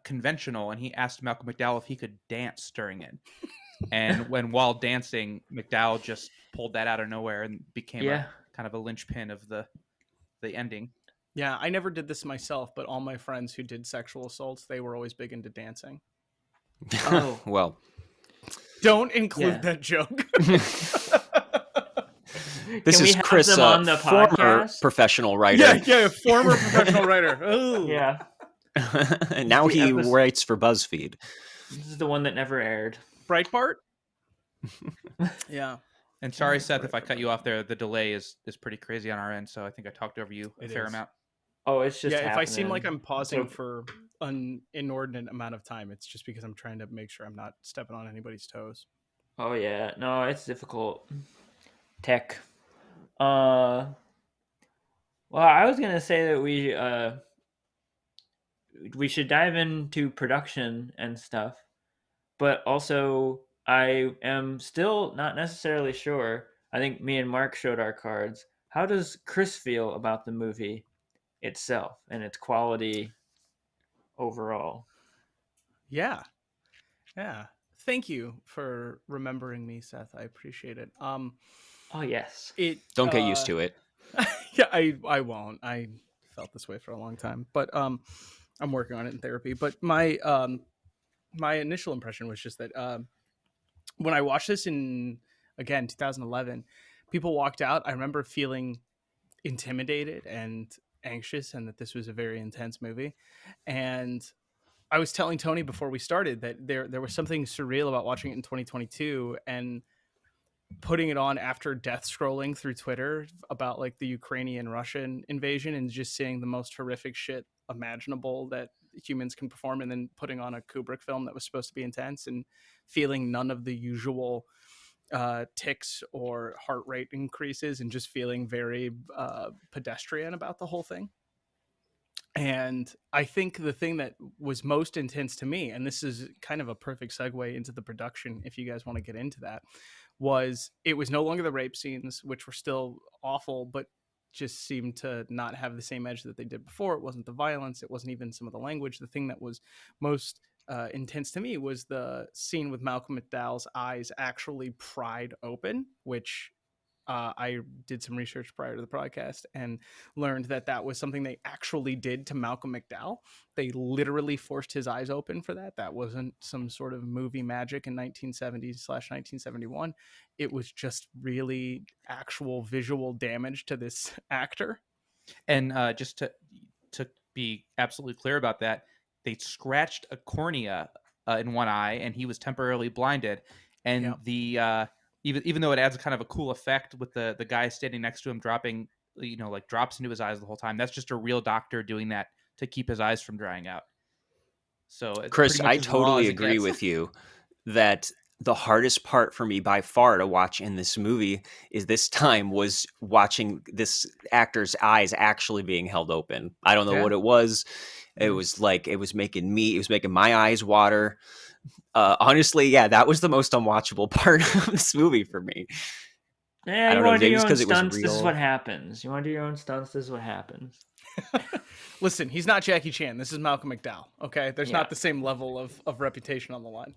conventional, and he asked Malcolm McDowell if he could dance during it. And while dancing, McDowell just pulled that out of nowhere and became a kind of a linchpin of the ending. Yeah, I never did this myself, but all my friends who did sexual assaults, they were always big into dancing. Oh. Well, Don't include that joke. this Can we is have Chris, them on the former podcast? professional writer. yeah, former professional writer. Ooh. Yeah. And now The he episode- writes for BuzzFeed. This is the one that never aired. Breitbart? Yeah. And sorry, Seth, if I cut you off there. The delay is pretty crazy on our end, so I think I talked over you a It fair is. amount. Oh, it's just If I seem like happening. I'm pausing So- for an inordinate amount of time, it's just because I'm trying to make sure I'm not stepping on anybody's toes. Oh yeah, no, it's difficult. Tech. Well, I was gonna say that we should dive into production and stuff, but also I am still not necessarily sure. I think me and Mark showed our cards. How does Chris feel about the movie itself and its quality overall? Yeah. Thank you for remembering me, Seth. I appreciate it. Oh yes. Don't get used to it. Yeah, I won't. I felt this way for a long time, but I'm working on it in therapy. But my initial impression was just that when I watched this in 2011, people walked out. I remember feeling intimidated and anxious, and that this was a very intense movie. And I was telling Tony before we started that there was something surreal about watching it in 2022 and putting it on after death scrolling through Twitter about like the Ukrainian Russian invasion and just seeing the most horrific shit imaginable that humans can perform, and then putting on a Kubrick film that was supposed to be intense and feeling none of the usual tics or heart rate increases and just feeling very pedestrian about the whole thing. And I think the thing that was most intense to me, and this is kind of a perfect segue into the production if you guys want to get into that, was it was no longer the rape scenes, which were still awful, but just seemed to not have the same edge that they did before. It wasn't the violence. It wasn't even some of the language. The thing that was most intense to me was the scene with Malcolm McDowell's eyes actually pried open, which I did some research prior to the podcast and learned that was something they actually did to Malcolm McDowell. They literally forced his eyes open for that. That wasn't some sort of movie magic in 1970/1971. It was just really actual visual damage to this actor. And just to be absolutely clear about that, they scratched a cornea in one eye, and he was temporarily blinded. And the even though it adds kind of a cool effect with the guy standing next to him dropping, like drops into his eyes the whole time, that's just a real doctor doing that to keep his eyes from drying out. So it's Chris, pretty much I as raw totally as it agree gets. with you that the hardest part for me by far to watch in this movie is this time was watching this actor's eyes actually being held open. I don't know what it was. It was like, it was making my eyes water. Honestly, yeah, that was the most unwatchable part of this movie for me. Yeah, I you don't know, want to do maybe your it's own 'cause it was stunts, this is real. what happens. You want to do your own stunts, this is what happens. Listen, he's not Jackie Chan. This is Malcolm McDowell. Okay, there's Yeah. not the same level of reputation on the line.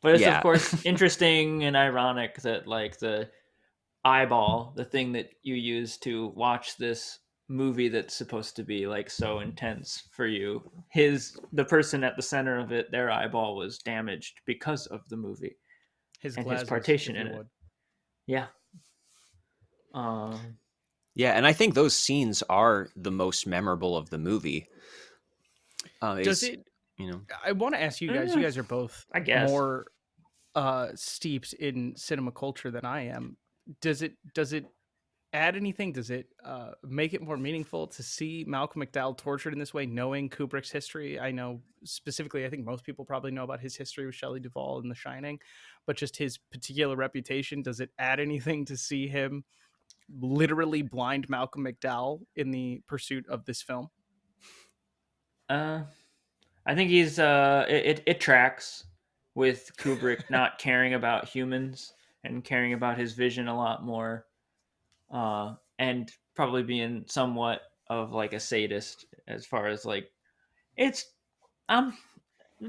But it's Yeah. of course interesting and ironic that like the eyeball, the thing that you use to watch this movie that's supposed to be like so intense for you, the person at the center of it, their eyeball was damaged because of the movie His and his glasses, partition if in you it. would. Yeah. Yeah, and I think those scenes are the most memorable of the movie. Does it? I want to ask you guys. You guys are both, I guess, more steeped in cinema culture than I am. Does it add anything? Does it make it more meaningful to see Malcolm McDowell tortured in this way, knowing Kubrick's history? I know specifically, I think most people probably know about his history with Shelley Duvall in The Shining, but just his particular reputation. Does it add anything to see him literally blind Malcolm McDowell in the pursuit of this film? I think he's it tracks with Kubrick not caring about humans and caring about his vision a lot more, and probably being somewhat of like a sadist as far as like I'm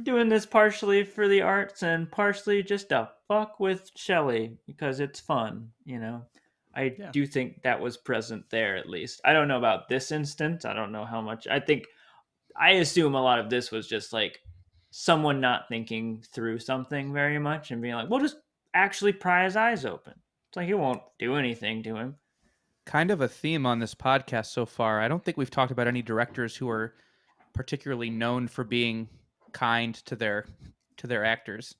doing this partially for the arts and partially just to fuck with Shelley because it's fun, I do think that was present there, at least. I don't know about this instance. I don't know how much. I assume a lot of this was just like someone not thinking through something very much and being like, we'll just actually pry his eyes open. It's like, it won't do anything to him. Kind of a theme on this podcast so far. I don't think we've talked about any directors who are particularly known for being kind to their actors.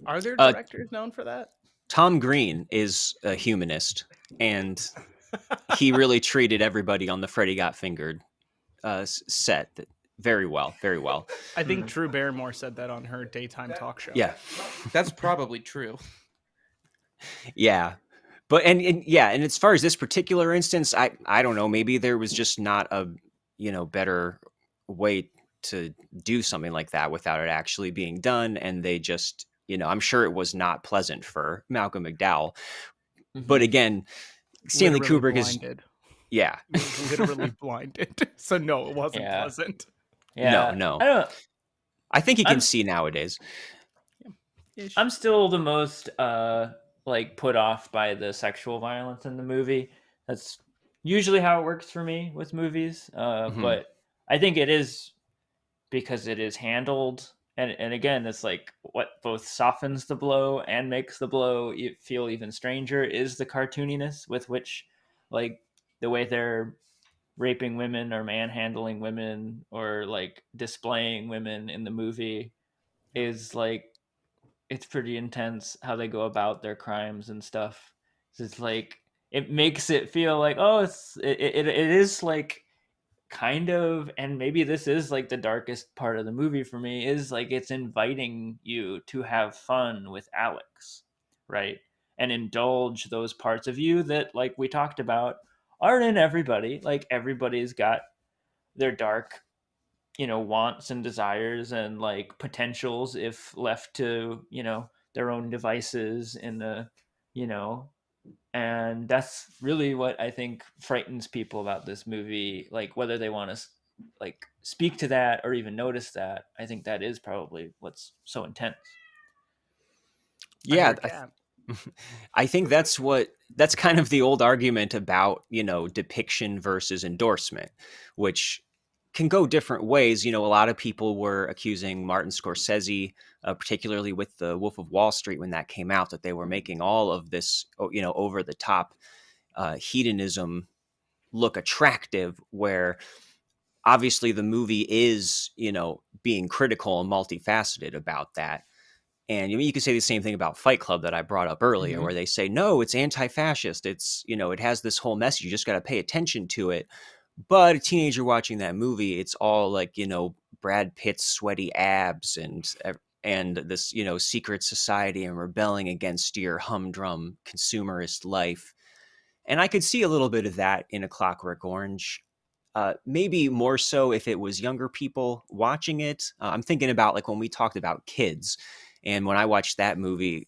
Are there directors known for that? Tom Green is a humanist, and he really treated everybody on the Freddy Got Fingered set very well. I think Drew Barrymore said that on her daytime talk show. Yeah, that's probably true. Yeah, but and as far as this particular instance, I don't know. Maybe there was just not a better way to do something like that without it actually being done, and they just I'm sure it was not pleasant for Malcolm McDowell. Mm-hmm. But again, Stanley Kubrick blinded. He was literally blinded. So no, it wasn't pleasant. Yeah. No. I think he can see nowadays. I'm still the most put off by the sexual violence in the movie. That's usually how it works for me with movies. But I think it is because it is handled. And again, it's like what both softens the blow and makes the blow feel even stranger is the cartooniness with which, like, the way they're raping women or manhandling women or like displaying women in the movie is like, it's pretty intense how they go about their crimes and stuff. It's like, it makes it feel like, oh, it is like kind of, and maybe this is like the darkest part of the movie for me, is like it's inviting you to have fun with Alex, right? And indulge those parts of you that, like we talked about, aren't in everybody. Like, everybody's got their dark wants and desires and like potentials if left to their own devices in the and that's really what I think frightens people about this movie, like whether they want to like speak to that or even notice that. I think that is probably what's so intense. Yeah, I think that's kind of the old argument about, depiction versus endorsement, which can go different ways. A lot of people were accusing Martin Scorsese, particularly with the Wolf of Wall Street when that came out, that they were making all of this, over the top hedonism look attractive, where obviously the movie is, being critical and multifaceted about that. And you can say the same thing about Fight Club that I brought up earlier, where they say, no, it's anti-fascist. It's, it has this whole message. You just got to pay attention to it. But a teenager watching that movie, it's all like, Brad Pitt's sweaty abs and this, secret society and rebelling against your humdrum consumerist life. And I could see a little bit of that in A Clockwork Orange. Maybe more so if it was younger people watching it. I'm thinking about like when we talked about kids. And when I watched that movie,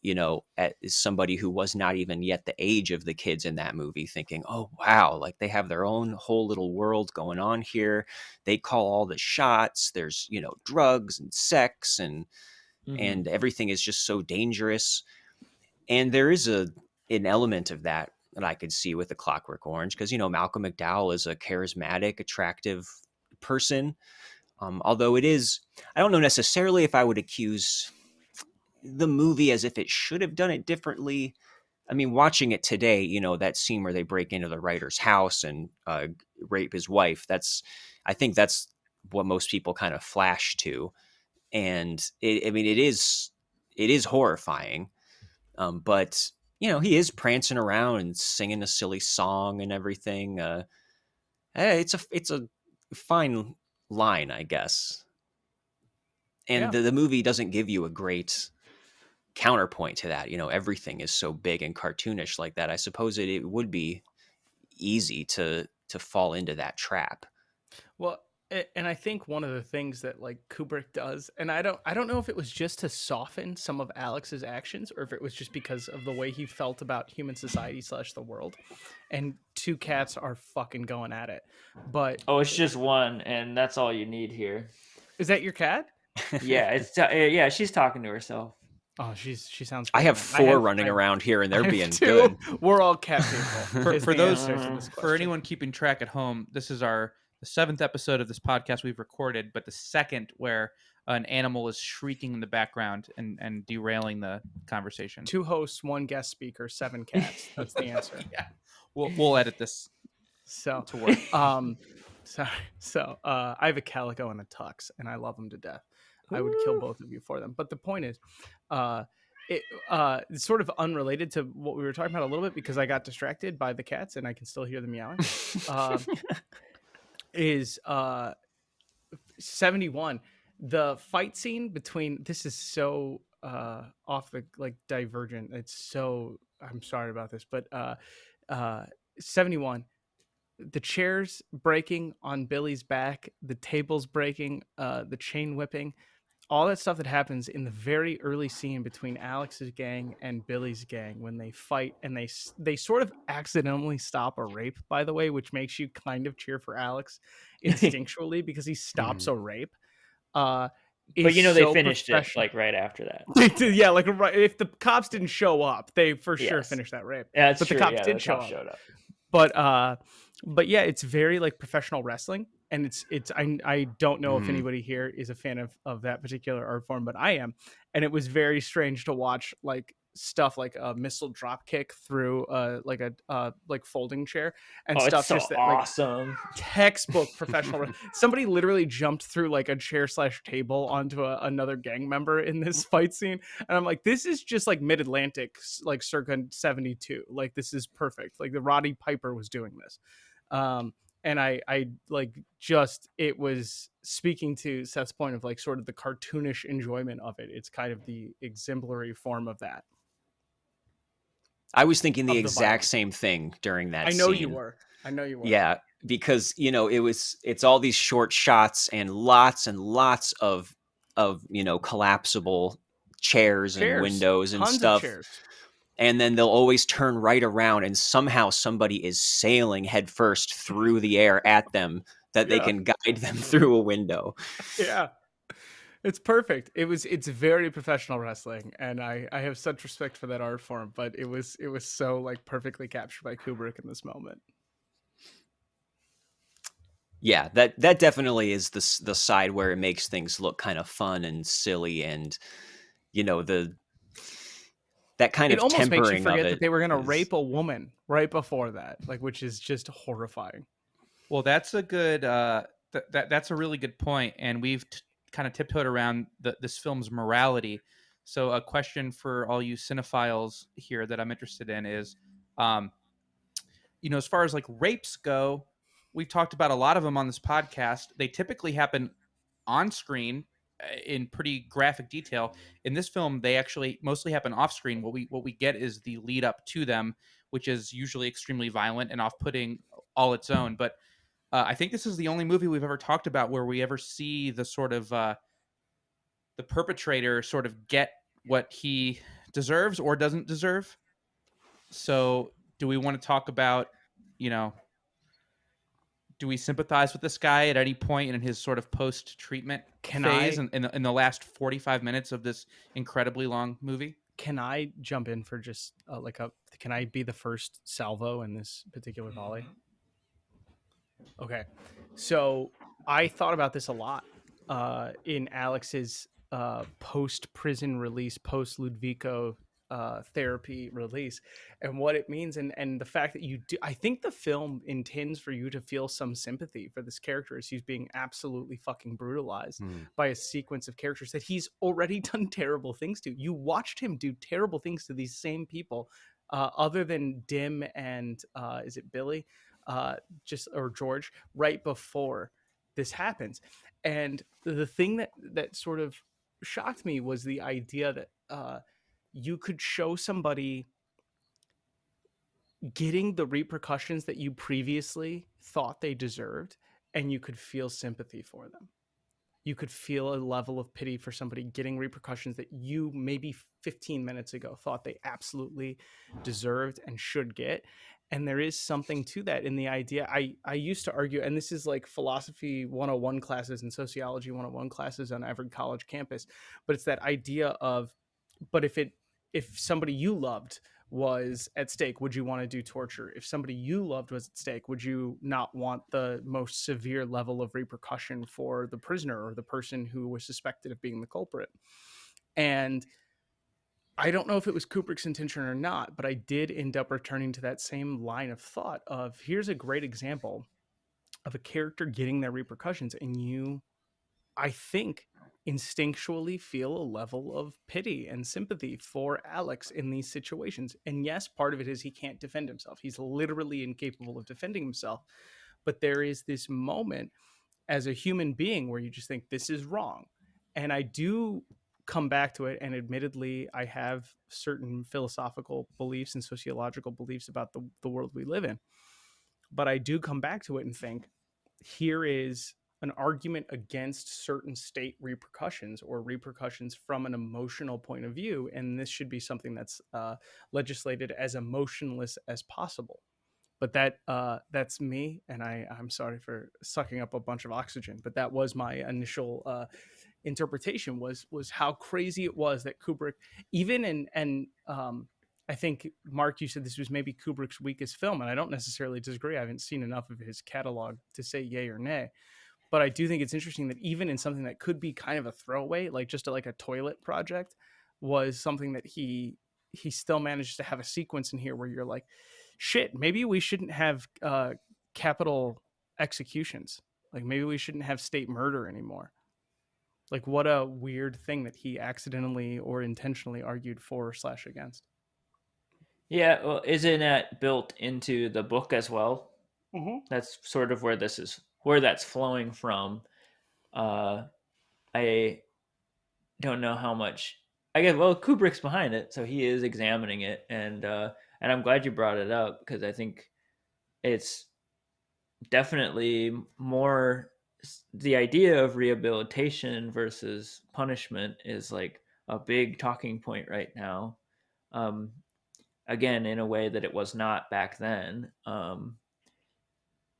as somebody who was not even yet the age of the kids in that movie, thinking, oh, wow, like they have their own whole little world going on here. They call all the shots. There's, drugs and sex and everything is just so dangerous. And there is an element of that I could see with The Clockwork Orange, because, Malcolm McDowell is a charismatic, attractive person. Although I don't know necessarily if I would accuse the movie as if it should have done it differently. I mean, watching it today, that scene where they break into the writer's house and rape his wife, I think that's what most people kind of flash to. And it is horrifying. But he is prancing around and singing a silly song and everything. It's a fine line, I guess. And the movie doesn't give you a great counterpoint to that. Everything is so big and cartoonish like that. I suppose it would be easy to fall into that trap. Well, and I think one of the things that like Kubrick does, and I don't know if it was just to soften some of Alex's actions or if it was just because of the way he felt about human society / the world. And two cats are fucking going at it. But it's just one, and that's all you need here. Is that your cat? Yeah, she's talking to herself. Oh, she sounds great. I have four running around here, and they're being good. We're all cat people. For anyone keeping track at home, this is the 7th episode of this podcast we've recorded, but the 2nd where an animal is shrieking in the background and derailing the conversation. 2 hosts, 1 guest speaker, 7 cats. That's the answer. Yeah, we'll edit this to work. I have a calico and a tux, and I love them to death. I would kill both of you for them. But the point is, it's sort of unrelated to what we were talking about a little bit because I got distracted by the cats and I can still hear them meowing. Is 71. The fight scene between, this is so off the like divergent. It's so, I'm sorry about this, but 71. The chairs breaking on Billy's back, the tables breaking, the chain whipping, all that stuff that happens in the very early scene between Alex's gang and Billy's gang when they fight, and they sort of accidentally stop a rape, by the way, which makes you kind of cheer for Alex instinctually because he stops a rape. But they finished it like right after that. Yeah, like right, if the cops didn't show up, they for sure finished that rape. Yeah, that's but true. The cops did show up. But yeah, it's very like professional wrestling, and it's I don't know if anybody here is a fan of that particular art form, but I am, and it was very strange to watch like stuff like a missile drop kick through like a like folding chair and stuff so just that, awesome, like, textbook professional. Somebody literally jumped through like a chair / table onto another gang member in this fight scene, and I'm like, this is just like Mid-Atlantic, like circa 72. Like this is perfect. Like the Roddy Piper was doing this. And I like just, it was speaking to Seth's point of like sort of the cartoonish enjoyment of it. It's kind of the exemplary form of that. I was thinking the exact same thing during that scene. I know you were. Yeah, because it's all these short shots and lots of collapsible chairs and windows and stuff. And then they'll always turn right around and somehow somebody is sailing headfirst through the air at them that they can guide them through a window. Yeah. It's perfect. It's very professional wrestling, and I have such respect for that art form. But it was so like perfectly captured by Kubrick in this moment. Yeah, that definitely is the side where it makes things look kind of fun and silly, and that kind It of almost makes you tempering of forget that it they were gonna is. rape a woman right before that, like, which is just horrifying. Well, that's a good that's a really good point, and we've kind of tiptoed around this film's morality. So, a question for all you cinephiles here that I'm interested in is, um, as far as like rapes go, we've talked about a lot of them on this podcast. They typically happen on screen in pretty graphic detail. In this film, they actually mostly happen off screen. What we get is the lead up to them, which is usually extremely violent and off putting all its own. But I think this is the only movie we've ever talked about where we ever see the sort of the perpetrator sort of get what he deserves or doesn't deserve. So, do we want to talk about, you know, do we sympathize with this guy at any point in his sort of post treatment phase in the last 45 minutes of this incredibly long movie? Can I jump in for just can I be the first salvo in this particular volley? Okay. So I thought about this a lot in Alex's post prison release, post Ludvico therapy release, and what it means, and the fact that you do. I think the film intends for you to feel some sympathy for this character as he's being absolutely fucking brutalized by a sequence of characters that he's already done terrible things to. You watched him do terrible things to these same people, other than Dim and is it Billy? Or George, right before this happens. And the thing that sort of shocked me was the idea that you could show somebody getting the repercussions that you previously thought they deserved, and you could feel sympathy for them. You could feel a level of pity for somebody getting repercussions that you maybe 15 minutes ago thought they absolutely deserved and should get. And there is something to that in the idea. I used to argue, and this is like philosophy 101 classes and sociology 101 classes on every college campus, but it's that idea of, but if somebody you loved was at stake, would you want to do torture? If somebody you loved was at stake, would you not want the most severe level of repercussion for the prisoner or the person who was suspected of being the culprit? And I don't know if it was Kubrick's intention or not, but I did end up returning to that same line of thought of, here's a great example of a character getting their repercussions, and you, I think, instinctually feel a level of pity and sympathy for Alex in these situations. And yes, part of it is he can't defend himself. He's literally incapable of defending himself. But there is this moment as a human being where you just think this is wrong. And I do come back to it, and admittedly I have certain philosophical beliefs and sociological beliefs about the world we live in, but I do come back to it and think, here is an argument against certain state repercussions or repercussions from an emotional point of view, and this should be something that's legislated as emotionless as possible. But that's me, and I'm sorry for sucking up a bunch of oxygen, but that was my initial interpretation, was how crazy it was that Kubrick, even I think, Mark, you said this was maybe Kubrick's weakest film, and I don't necessarily disagree. I haven't seen enough of his catalog to say yay or nay, but I do think it's interesting that even in something that could be kind of a throwaway, like just like a toilet project, was something that he still managed to have a sequence in here where you're like, shit, maybe we shouldn't have capital executions. Like maybe we shouldn't have state murder anymore. Like what a weird thing that he accidentally or intentionally argued for / against. Yeah, well, isn't that built into the book as well? Mm-hmm. That's sort of where that's flowing from. I don't know how much. I guess, well, Kubrick's behind it, so he is examining it, and I'm glad you brought it up because I think it's definitely more, the idea of rehabilitation versus punishment is like a big talking point right now. Um, Again, in a way that it was not back then.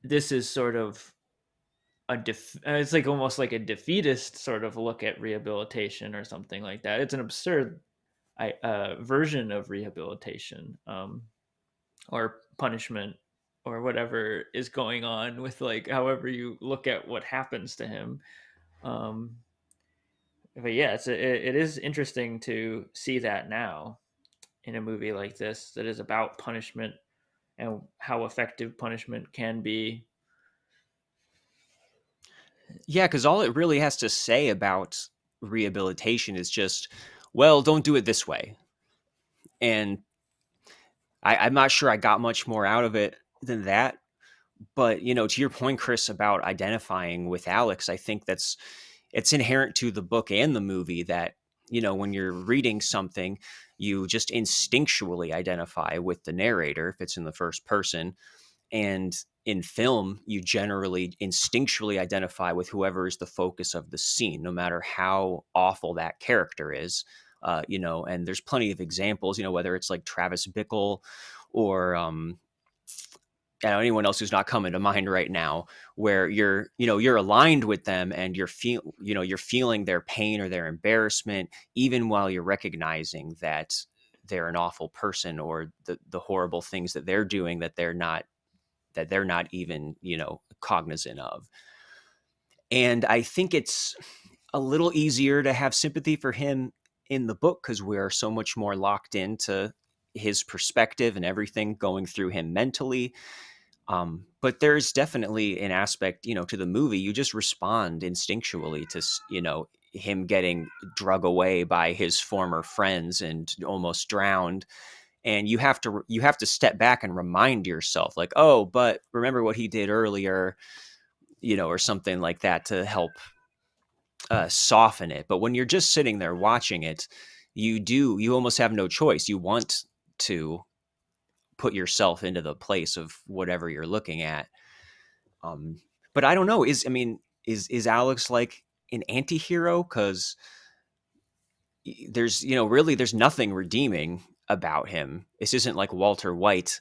This is sort of it's like almost like a defeatist sort of look at rehabilitation or something like that. It's an absurd version of rehabilitation, or punishment, or whatever is going on with, like, however you look at what happens to him. Um, but yeah, it is interesting to see that now in a movie like this that is about punishment and how effective punishment can be. Yeah, because all it really has to say about rehabilitation is just, well, don't do it this way. And I'm not sure I got much more out of it than that. But, to your point, Chris, about identifying with Alex, I think it's inherent to the book and the movie that, when you're reading something, you just instinctually identify with the narrator if it's in the first person. And in film, you generally instinctually identify with whoever is the focus of the scene, no matter how awful that character is. And there's plenty of examples, whether it's like Travis Bickle or anyone else who's not coming to mind right now, where you're aligned with them and you're feeling their pain or their embarrassment, even while you're recognizing that they're an awful person, or the horrible things that they're doing that they're not even, cognizant of. And I think it's a little easier to have sympathy for him in the book because we are so much more locked into his perspective and everything going through him mentally. But there's definitely an aspect, to the movie. You just respond instinctually to, him getting drug away by his former friends and almost drowned. And you have to step back and remind yourself, like, oh, but remember what he did earlier, or something like that to help soften it. But when you're just sitting there watching it, you almost have no choice. You want to put yourself into the place of whatever you're looking at. But I don't know. Is Alex like an anti-hero? Because there's nothing redeeming about him. This isn't like Walter White,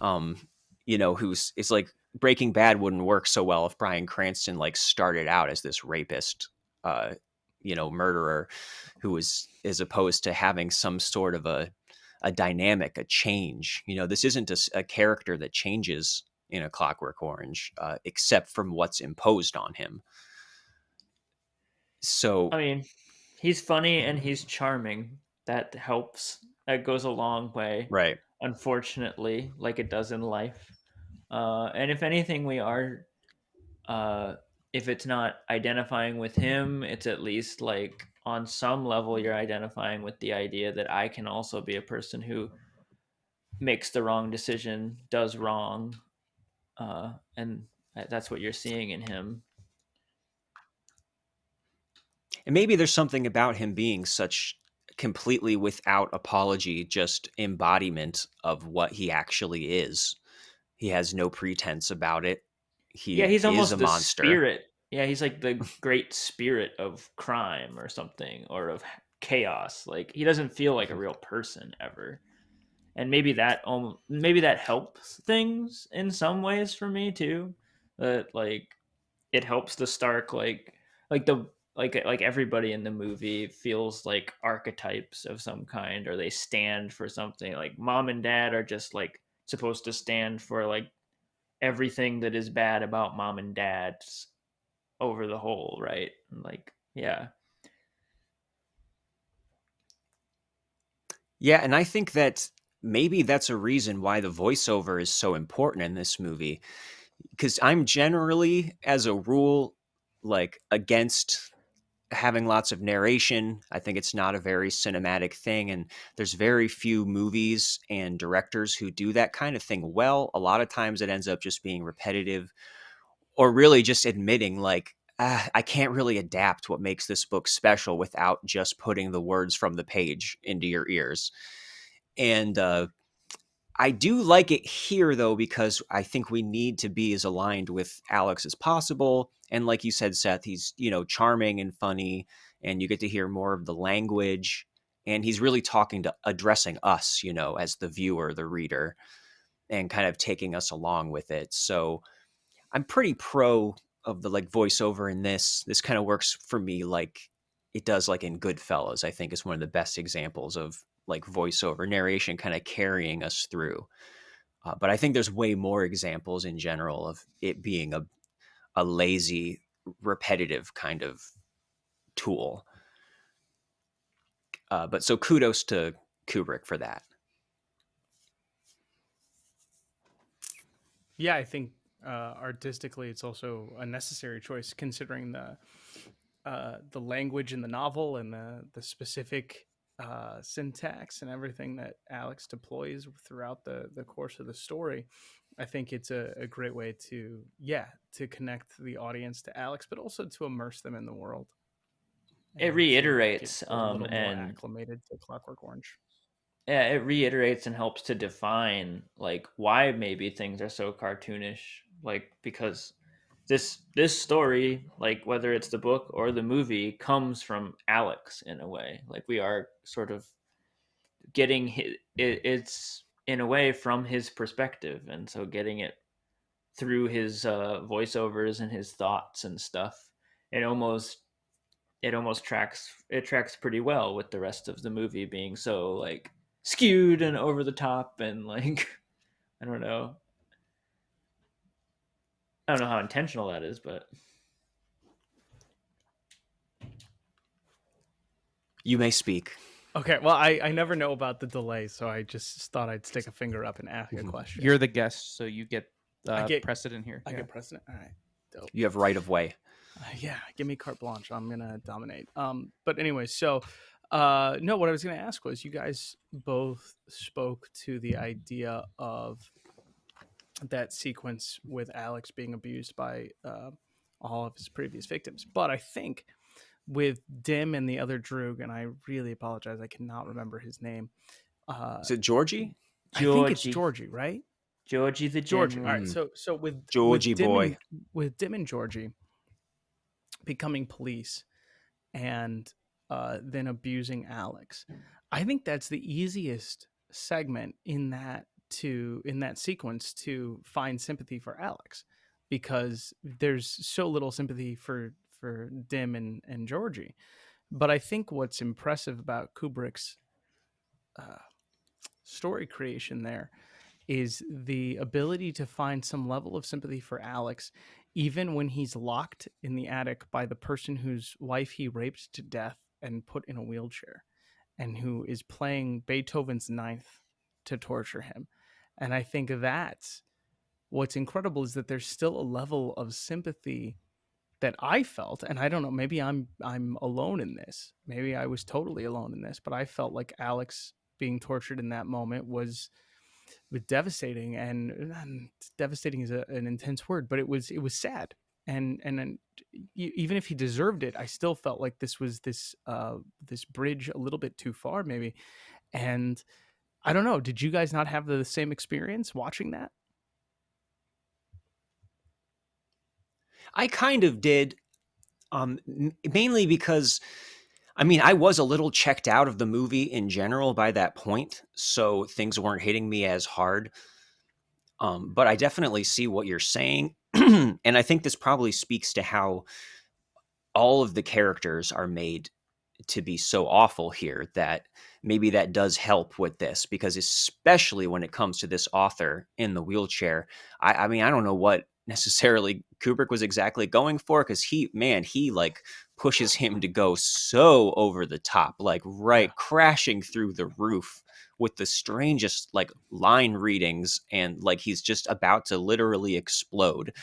it's like Breaking Bad wouldn't work so well if Bryan Cranston like started out as this rapist, murderer who was, as opposed to having some sort of a dynamic, a change. This isn't a character that changes in A Clockwork Orange, except from what's imposed on him. So, I mean, he's funny and he's charming. That helps. That goes a long way. right. Unfortunately, like it does in life. And if anything, we are, if it's not identifying with him, it's at least like on some level you're identifying with the idea that I can also be a person who makes the wrong decision, does wrong, and that's what you're seeing in him. And maybe there's something about him being such completely without apology, just embodiment of what he actually is. He has no pretense about it. Yeah, He he's is a almost the monster. spirit. Yeah, he's like the great spirit of crime or something, or of chaos. Like he doesn't feel like a real person ever. And maybe that helps things in some ways for me too. That like it helps the Stark like the like everybody in the movie feels like archetypes of some kind, or they stand for something. Like mom and dad are just like supposed to stand for like everything that is bad about mom and dad's over the whole, right? Like, yeah. Yeah, and I think that maybe that's a reason why the voiceover is so important in this movie. Because I'm generally, as a rule, like against having lots of narration. I think it's not a very cinematic thing. And there's very few movies and directors who do that kind of thing well. A lot of times it ends up just being repetitive, or really just admitting like, I can't really adapt what makes this book special without just putting the words from the page into your ears. And I do like it here, though, because I think we need to be as aligned with Alex as possible. And like you said, Seth, he's, charming and funny, and you get to hear more of the language. And he's really addressing us, as the viewer, the reader, and kind of taking us along with it. So I'm pretty pro the like voiceover in this kind of works for me like it does like in Goodfellas. I think is one of the best examples of like voiceover narration kind of carrying us through. But I think there's way more examples in general of it being a lazy, repetitive kind of tool. But so kudos to Kubrick for that. Yeah, I think artistically it's also a necessary choice considering the language in the novel and the specific syntax and everything that Alex deploys throughout the course of the story. I think it's a great way to connect the audience to Alex, but also to immerse them in the world. It reiterates a little more and acclimated to Clockwork Orange. Yeah, it reiterates and helps to define like why maybe things are so cartoonish, like because this story, like whether it's the book or the movie, comes from Alex in a way. Like we are sort of getting it's in a way from his perspective, and so getting it through his voiceovers and his thoughts and stuff. It almost tracks pretty well with the rest of the movie being so like skewed and over the top and like I don't know how intentional that is, but You may speak. Okay, well, I never know about the delay, so I just thought I'd stick a finger up and ask a question. You're the guest, so you get, I get precedent here. I get precedent. All right, dope. You have right of way. Yeah, give me carte blanche. I'm gonna dominate. But anyway, so no, what I was gonna ask was, you guys both spoke to the idea of that sequence with Alex being abused by all of his previous victims, but I think with Dim and the other Droog, and I really apologize, I cannot remember his name. Is it Georgie? I think it's Georgie, right? Georgie the Georgie. General. All right. So with Georgie Dim boy. with Dim and Georgie becoming police and then abusing Alex, I think that's the easiest segment in that sequence to find sympathy for Alex, because there's so little sympathy for Dim and Georgie. But I think what's impressive about Kubrick's story creation there is the ability to find some level of sympathy for Alex, even when he's locked in the attic by the person whose wife he raped to death and put in a wheelchair, and who is playing Beethoven's Ninth to torture him. And I think that's what's incredible, is that there's still a level of sympathy that I felt, and I don't know, maybe I'm alone in this. Maybe I was totally alone in this, but I felt like Alex being tortured in that moment was devastating, and devastating is an intense word, but it was sad, and even if he deserved it, I still felt like this was this bridge a little bit too far, maybe. And I don't know, did you guys not have the same experience watching that? I kind of did, mainly because, I mean, I was a little checked out of the movie in general by that point, so things weren't hitting me as hard. But I definitely see what you're saying, and I think this probably speaks to how all of the characters are made to be so awful here, that maybe that does help with this, because especially when it comes to this author in the wheelchair, I mean, I don't know what necessarily Kubrick was exactly going for, because he like pushes him to go so over the top, like crashing through the roof with the strangest like line readings, and like he's just about to literally explode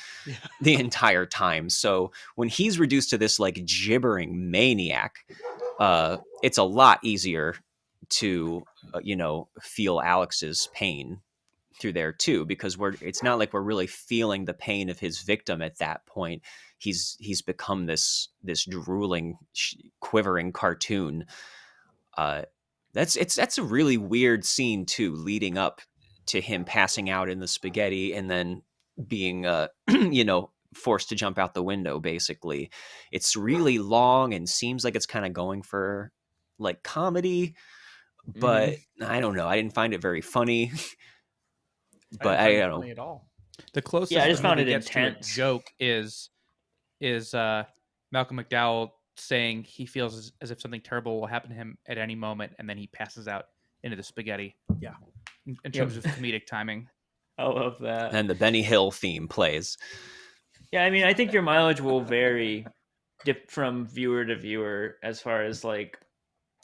the entire time. So when he's reduced to this like gibbering maniac, it's a lot easier to feel Alex's pain through there too, because it's not like we're really feeling the pain of his victim at that point. He's become this drooling, quivering cartoon. That's a really weird scene too, leading up to him passing out in the spaghetti and then being forced to jump out the window. Basically, it's really long and seems like it's kind of going for like comedy, but I don't know, I didn't find it very funny. But I don't know at all. The closest Yeah, I just the found movie it gets to a intense. joke is is Malcolm McDowell saying he feels as if something terrible will happen to him at any moment, and then he passes out into the spaghetti. Yeah. In terms of comedic timing. I love that. And the Benny Hill theme plays. Yeah, I mean, I think your mileage will vary from viewer to viewer as far as like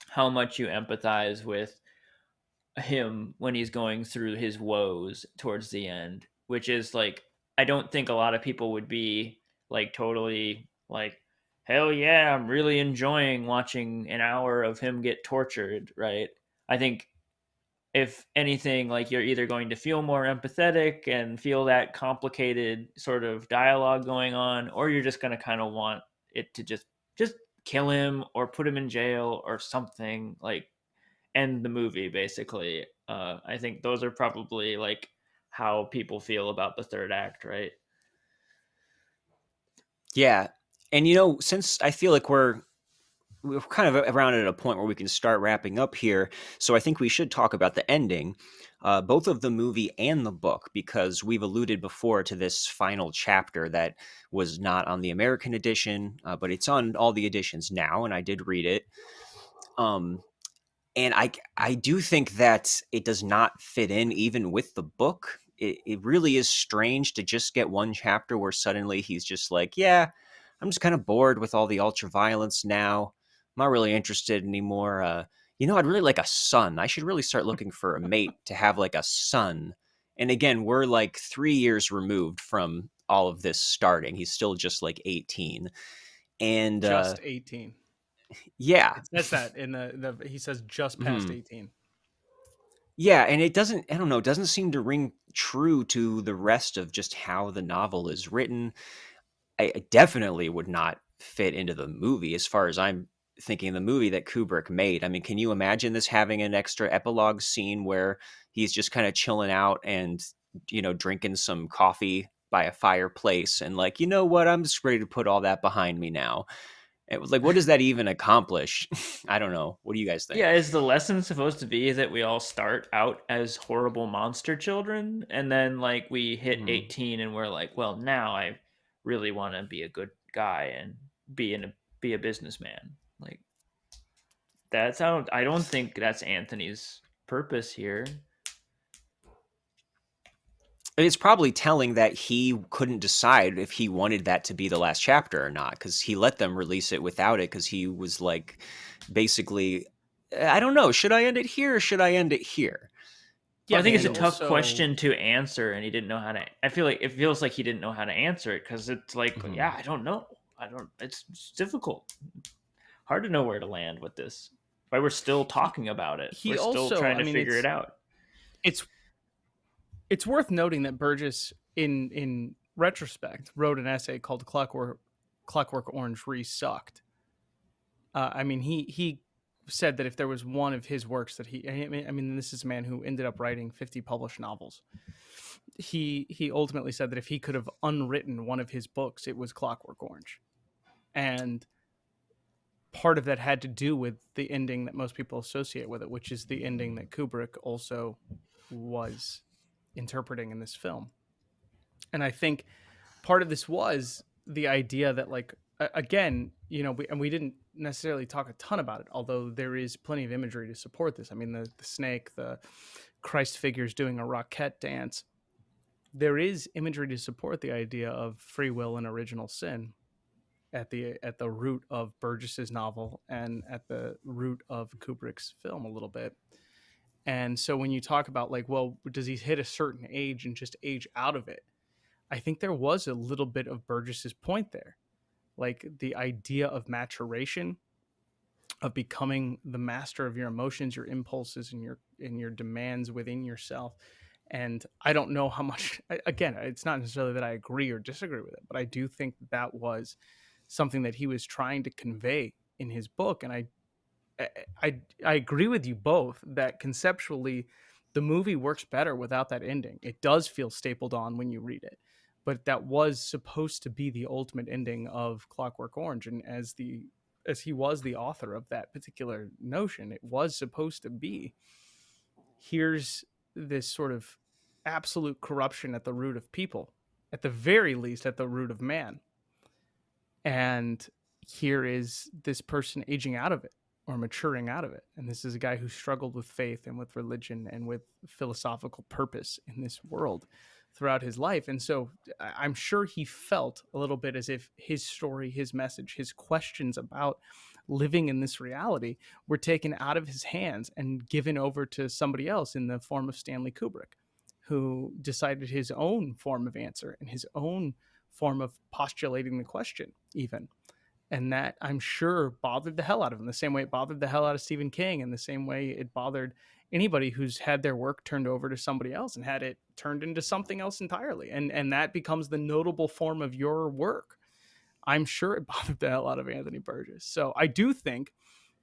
how much you empathize with him when he's going through his woes towards the end, which is like, I don't think a lot of people would be like totally like, hell yeah, I'm really enjoying watching an hour of him get tortured, right? I think if anything, like you're either going to feel more empathetic and feel that complicated sort of dialogue going on, or you're just going to kind of want it to just kill him or put him in jail or something, like end the movie basically. I think those are probably like how people feel about the third act, right? Yeah. And since I feel like we're kind of around at a point where we can start wrapping up here, so I think we should talk about the ending, both of the movie and the book, because we've alluded before to this final chapter that was not on the American edition, but it's on all the editions now, and I did read it. And I do think that it does not fit in even with the book. It really is strange to just get one chapter where suddenly he's just like, yeah, I'm just kind of bored with all the ultra violence now. I'm not really interested anymore. I'd really like a son. I should really start looking for a mate to have like a son. And again, we're like 3 years removed from all of this starting. He's still just like 18. And just 18. Yeah. It says that in the he says just past 18. Yeah, and it doesn't, I don't know, it doesn't seem to ring true to the rest of just how the novel is written. I definitely would not fit into the movie as far as I'm thinking the movie that Kubrick made. I mean, can you imagine this having an extra epilogue scene where he's just kind of chilling out and, drinking some coffee by a fireplace and like, you know what, I'm just ready to put all that behind me now. It was like, what does that even accomplish? I don't know. What do you guys think? Yeah, is the lesson supposed to be that we all start out as horrible monster children, and then like we hit 18 and we're like, well, now I really want to be a good guy and be a businessman? Like I don't think that's Anthony's purpose here. It's probably telling that he couldn't decide if he wanted that to be the last chapter or not, because he let them release it without it, because he was like, basically, I don't know, should I end it here or should I end it here? Yeah, I think it's a tough question to answer, and he didn't know how to. I feel like it feels like he didn't know how to answer it, because it's like, yeah, I don't know. It's difficult. Hard to know where to land with this. Why we're still talking about it. We're still trying to figure it out. It's worth noting that Burgess, in retrospect, wrote an essay called Clockwork Orange Re-Sucked. I mean, he said that if there was one of his works that this is a man who ended up writing 50 published novels. He ultimately said that if he could have unwritten one of his books, it was Clockwork Orange. And part of that had to do with the ending that most people associate with it, which is the ending that Kubrick also was interpreting in this film. And I think part of this was the idea that, like, again, we didn't necessarily talk a ton about it, although there is plenty of imagery to support this. I mean, the snake, the Christ figures doing a rocket dance. There is imagery to support the idea of free will and original sin at the root of Burgess's novel and at the root of Kubrick's film a little bit. And so when you talk about, like, well, does he hit a certain age and just age out of it? I think there was a little bit of Burgess's point there. Like, the idea of maturation, of becoming the master of your emotions, your impulses, and your demands within yourself. And I don't know how much, again, it's not necessarily that I agree or disagree with it, but I do think that was something that he was trying to convey in his book. And I agree with you both that conceptually the movie works better without that ending. It does feel stapled on when you read it, but that was supposed to be the ultimate ending of Clockwork Orange. And as he was the author of that particular notion, it was supposed to be, here's this sort of absolute corruption at the root of people, at the very least at the root of man. And here is this person aging out of it or maturing out of it. And this is a guy who struggled with faith and with religion and with philosophical purpose in this world throughout his life. And so I'm sure he felt a little bit as if his story, his message, his questions about living in this reality were taken out of his hands and given over to somebody else in the form of Stanley Kubrick, who decided his own form of answer and his own form of postulating the question even. And that, I'm sure, bothered the hell out of him, the same way it bothered the hell out of Stephen King, and the same way it bothered anybody who's had their work turned over to somebody else and had it turned into something else entirely. And that becomes the notable form of your work. I'm sure it bothered the hell out of Anthony Burgess. So I do think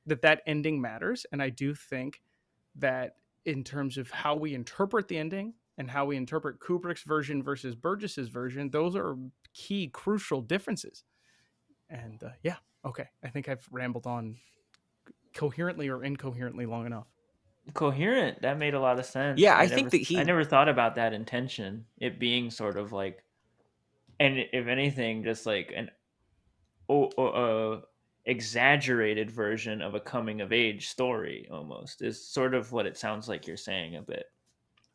that ending matters. And I do think that in terms of how we interpret the ending and how we interpret Kubrick's version versus Burgess's version, those are key, crucial differences. And yeah, okay. I think I've rambled on coherently or incoherently long enough. Coherent. That made a lot of sense. Yeah, I think that I never thought about that intention. It being sort of like, and if anything, just like an exaggerated version of a coming of age story almost is sort of what it sounds like you're saying a bit.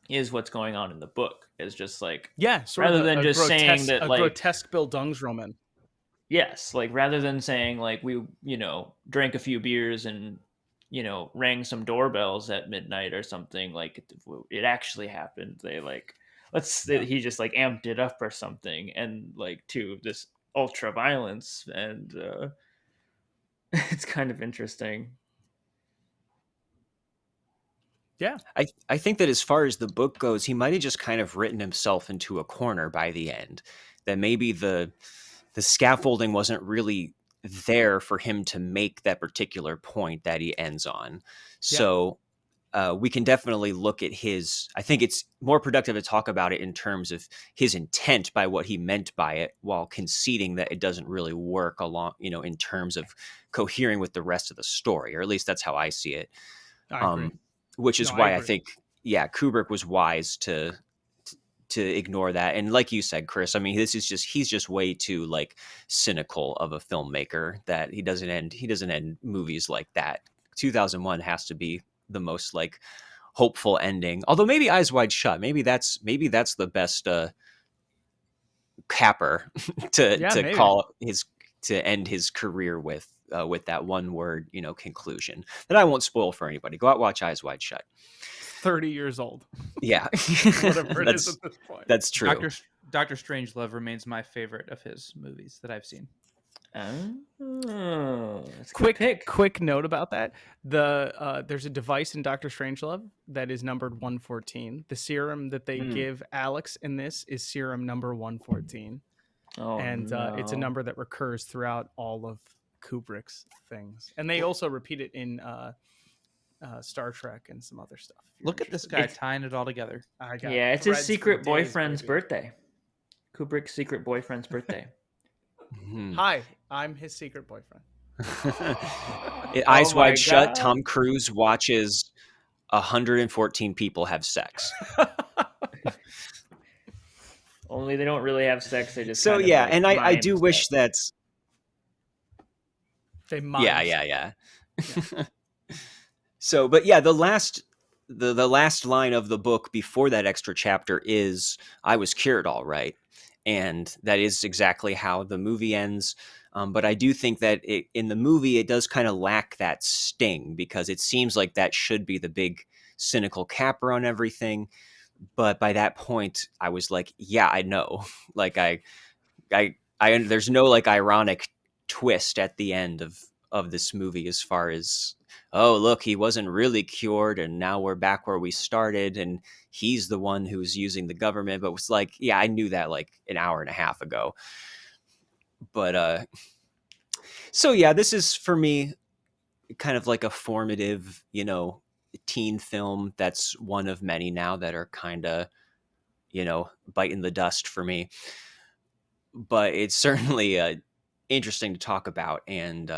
Is what's going on in the book. Is just like, yeah, rather than just saying that like grotesque Bildungsroman. Yes, like rather than saying like we, drank a few beers and, rang some doorbells at midnight or something, like it actually happened. They like, he just like amped it up or something, and like to this ultra violence, and it's kind of interesting. Yeah. I think that as far as the book goes, he might have just kind of written himself into a corner by the end. That maybe the scaffolding wasn't really there for him to make that particular point that he ends on. So we can definitely look at I think it's more productive to talk about it in terms of his intent by what he meant by it, while conceding that it doesn't really work along, in terms of cohering with the rest of the story, or at least that's how I see it. I agree. Which is why I think, Kubrick was wise to ignore that. And like you said, Chris, I mean, he's just way too like cynical of a filmmaker that he doesn't end movies like that. 2001 has to be the most like hopeful ending. Although maybe Eyes Wide Shut, maybe that's the best capper to end his career with that one word, conclusion that I won't spoil for anybody. Go out, watch Eyes Wide Shut. 30 years old. Yeah. Whatever it is at this point. That's true. Dr. Strangelove remains my favorite of his movies that I've seen. Quick note about that. There's a device in Dr. Strangelove that is numbered 114. The serum that they give Alex in this is serum number 114. It's a number that recurs throughout all of Kubrick's things. And they also repeat it in Star Trek and some other stuff. Look at this guy tying it all together. It's his secret boyfriend's birthday. Kubrick's secret boyfriend's birthday. Hi, I'm his secret boyfriend. Eyes Wide Shut, Tom Cruise watches 114 people have sex. Only they don't really have sex. They just and I do wish that's they mime. Yeah. So, but yeah, the last line of the book before that extra chapter is "I was cured, all right," and that is exactly how the movie ends. But I do think that in the movie it does kind of lack that sting, because it seems like that should be the big cynical capper on everything. But by that point, I was like, yeah, I know. Like I there's no like ironic twist at the end of this movie as far as, oh, look, he wasn't really cured and now we're back where we started and he's the one who's using the government. But it was like, yeah, I knew that like an hour and a half ago. But so yeah, this is for me kind of like a formative, teen film that's one of many now that are kind of, biting the dust for me. But it's certainly interesting to talk about. And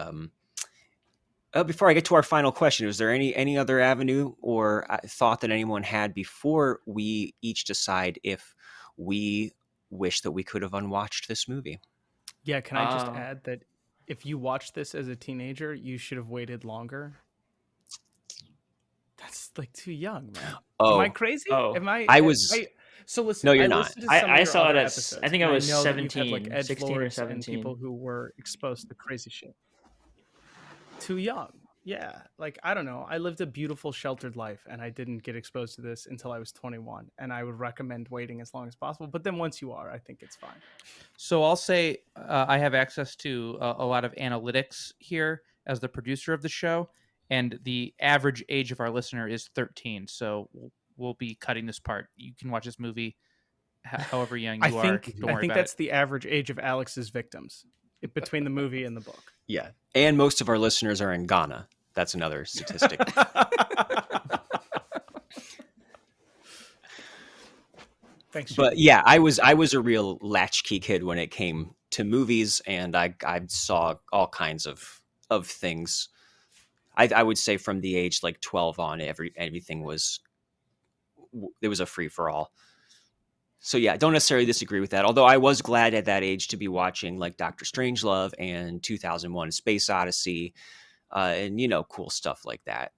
before I get to our final question, was there any other avenue or thought that anyone had before we each decide if we wish that we could have unwatched this movie? Yeah, can I just add that if you watched this as a teenager, you should have waited longer. That's like too young, man. Am I crazy? Am I? I was. So listen, No, you're I not. listened to some of I your saw it other at episodes. I think I and was know that you've had 17, like 16 or edgelords and 17. people who were exposed to crazy shit. Too young. Yeah, like I don't know. I lived a beautiful, sheltered life, and I didn't get exposed to this until I was 21. And I would recommend waiting as long as possible. But then once you are, I think it's fine. So I'll say I have access to a lot of analytics here as the producer of the show, and the average age of our listener is 13. So we'll be cutting this part. You can watch this movie however young you are. Don't worry I think about that's the average age of Alex's victims between the movie and the book. Yeah, and most of our listeners are in Ghana. That's another statistic. Thanks, But Jimmy. yeah, I was a real latchkey kid when it came to movies, and I saw all kinds of things. I would say from the age like 12 on, everything was, it was a free for all. So yeah, I don't necessarily disagree with that. Although I was glad at that age to be watching like Doctor Strangelove and 2001: Space Odyssey, and cool stuff like that.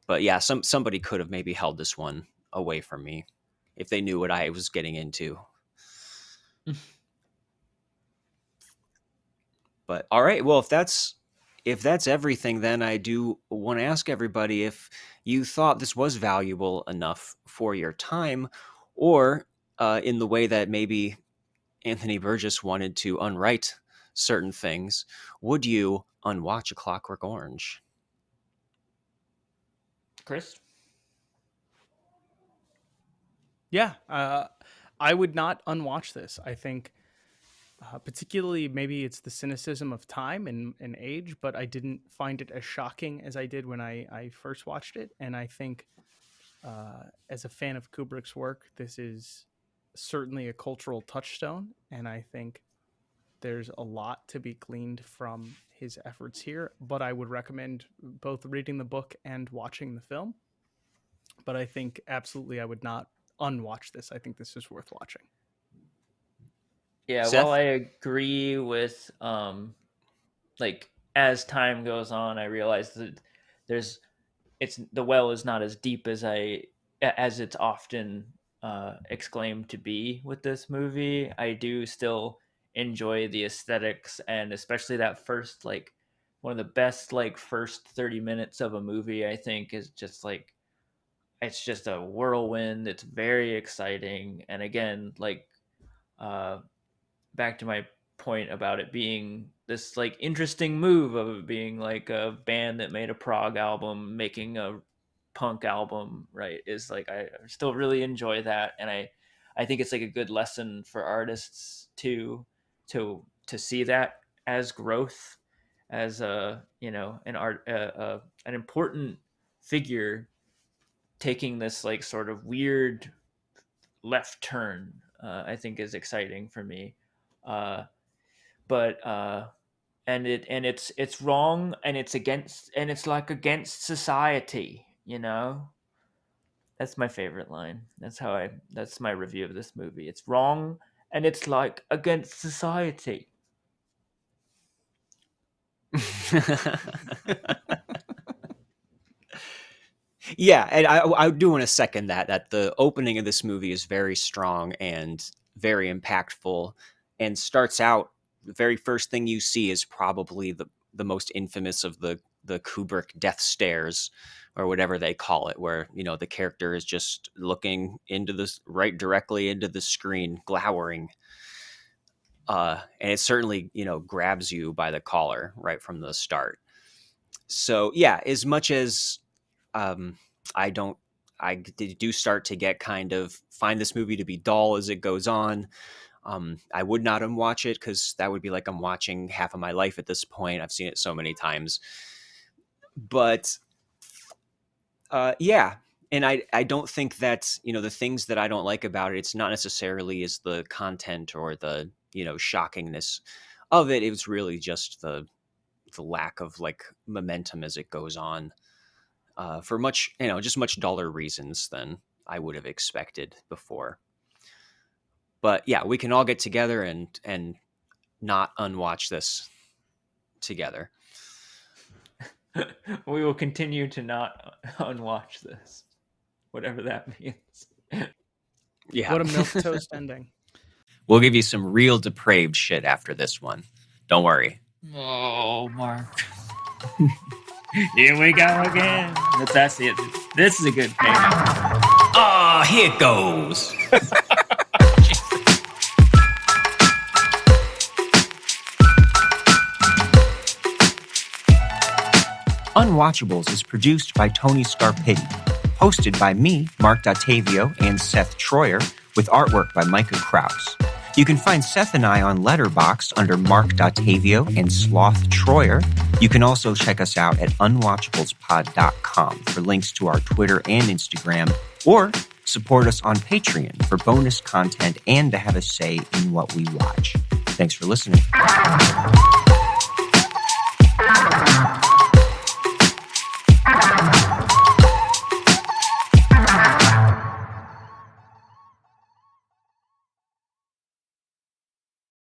But yeah, somebody could have maybe held this one away from me if they knew what I was getting into. But all right, well, if that's everything, then I do want to ask everybody if you thought this was valuable enough for your time, or in the way that maybe Anthony Burgess wanted to unwrite certain things, would you unwatch A Clockwork Orange? Chris? Yeah, I would not unwatch this. I think particularly maybe it's the cynicism of time and age, but I didn't find it as shocking as I did when I first watched it. And I think as a fan of Kubrick's work, this is certainly a cultural touchstone. And I think there's a lot to be gleaned from his efforts here, but I would recommend both reading the book and watching the film. But I think absolutely I would not unwatch this. I think this is worth watching. Yeah, Seth? well, I agree with like as time goes on, I realize that the well is not as deep as it's often exclaimed to be with this movie. I do still enjoy the aesthetics, and especially that first like one of the best like first 30 minutes of a movie, I think, is just like it's just a whirlwind. It's very exciting, and again, like uh back to my point about it being this like interesting move of it being like a band that made a prog album making a punk album, right, is like I still really enjoy that, and I think it's like a good lesson for artists to see that as growth, as a an art an important figure taking this like sort of weird left turn. I think is exciting for me. uh, but it's wrong, and it's against, and it's like against society. That's my favorite line. That's my review of this movie. It's wrong, and it's like against society. Yeah, and I do want to second that the opening of this movie is very strong and very impactful, and starts out, the very first thing you see is probably the most infamous of the Kubrick death stares, or whatever they call it, where the character is just looking into this right directly into the screen, glowering, and it certainly grabs you by the collar right from the start. So yeah, as much as I don't, I do start to get kind of find this movie to be dull as it goes on. I would not unwatch it, because that would be like I'm watching half of my life at this point. I've seen it so many times. But yeah, and I don't think that the things that I don't like about it, it's not necessarily is the content or the shockingness of it. It was really just the lack of like momentum as it goes on. For much, just much duller reasons than I would have expected before. But yeah, we can all get together and not unwatch this together. We will continue to not unwatch this, whatever that means. Yeah. What a milquetoast ending. We'll give you some real depraved shit after this one. Don't worry. Oh, Mark. Here we go again. That's it. This is a good thing. Ah, here it goes. Unwatchables is produced by Tony Scarpitti, hosted by me, Mark Dottavio, and Seth Troyer, with artwork by Micah Kraus. You can find Seth and I on Letterboxd under Mark Dottavio and Sloth Troyer. You can also check us out at unwatchablespod.com for links to our Twitter and Instagram, or support us on Patreon for bonus content and to have a say in what we watch. Thanks for listening.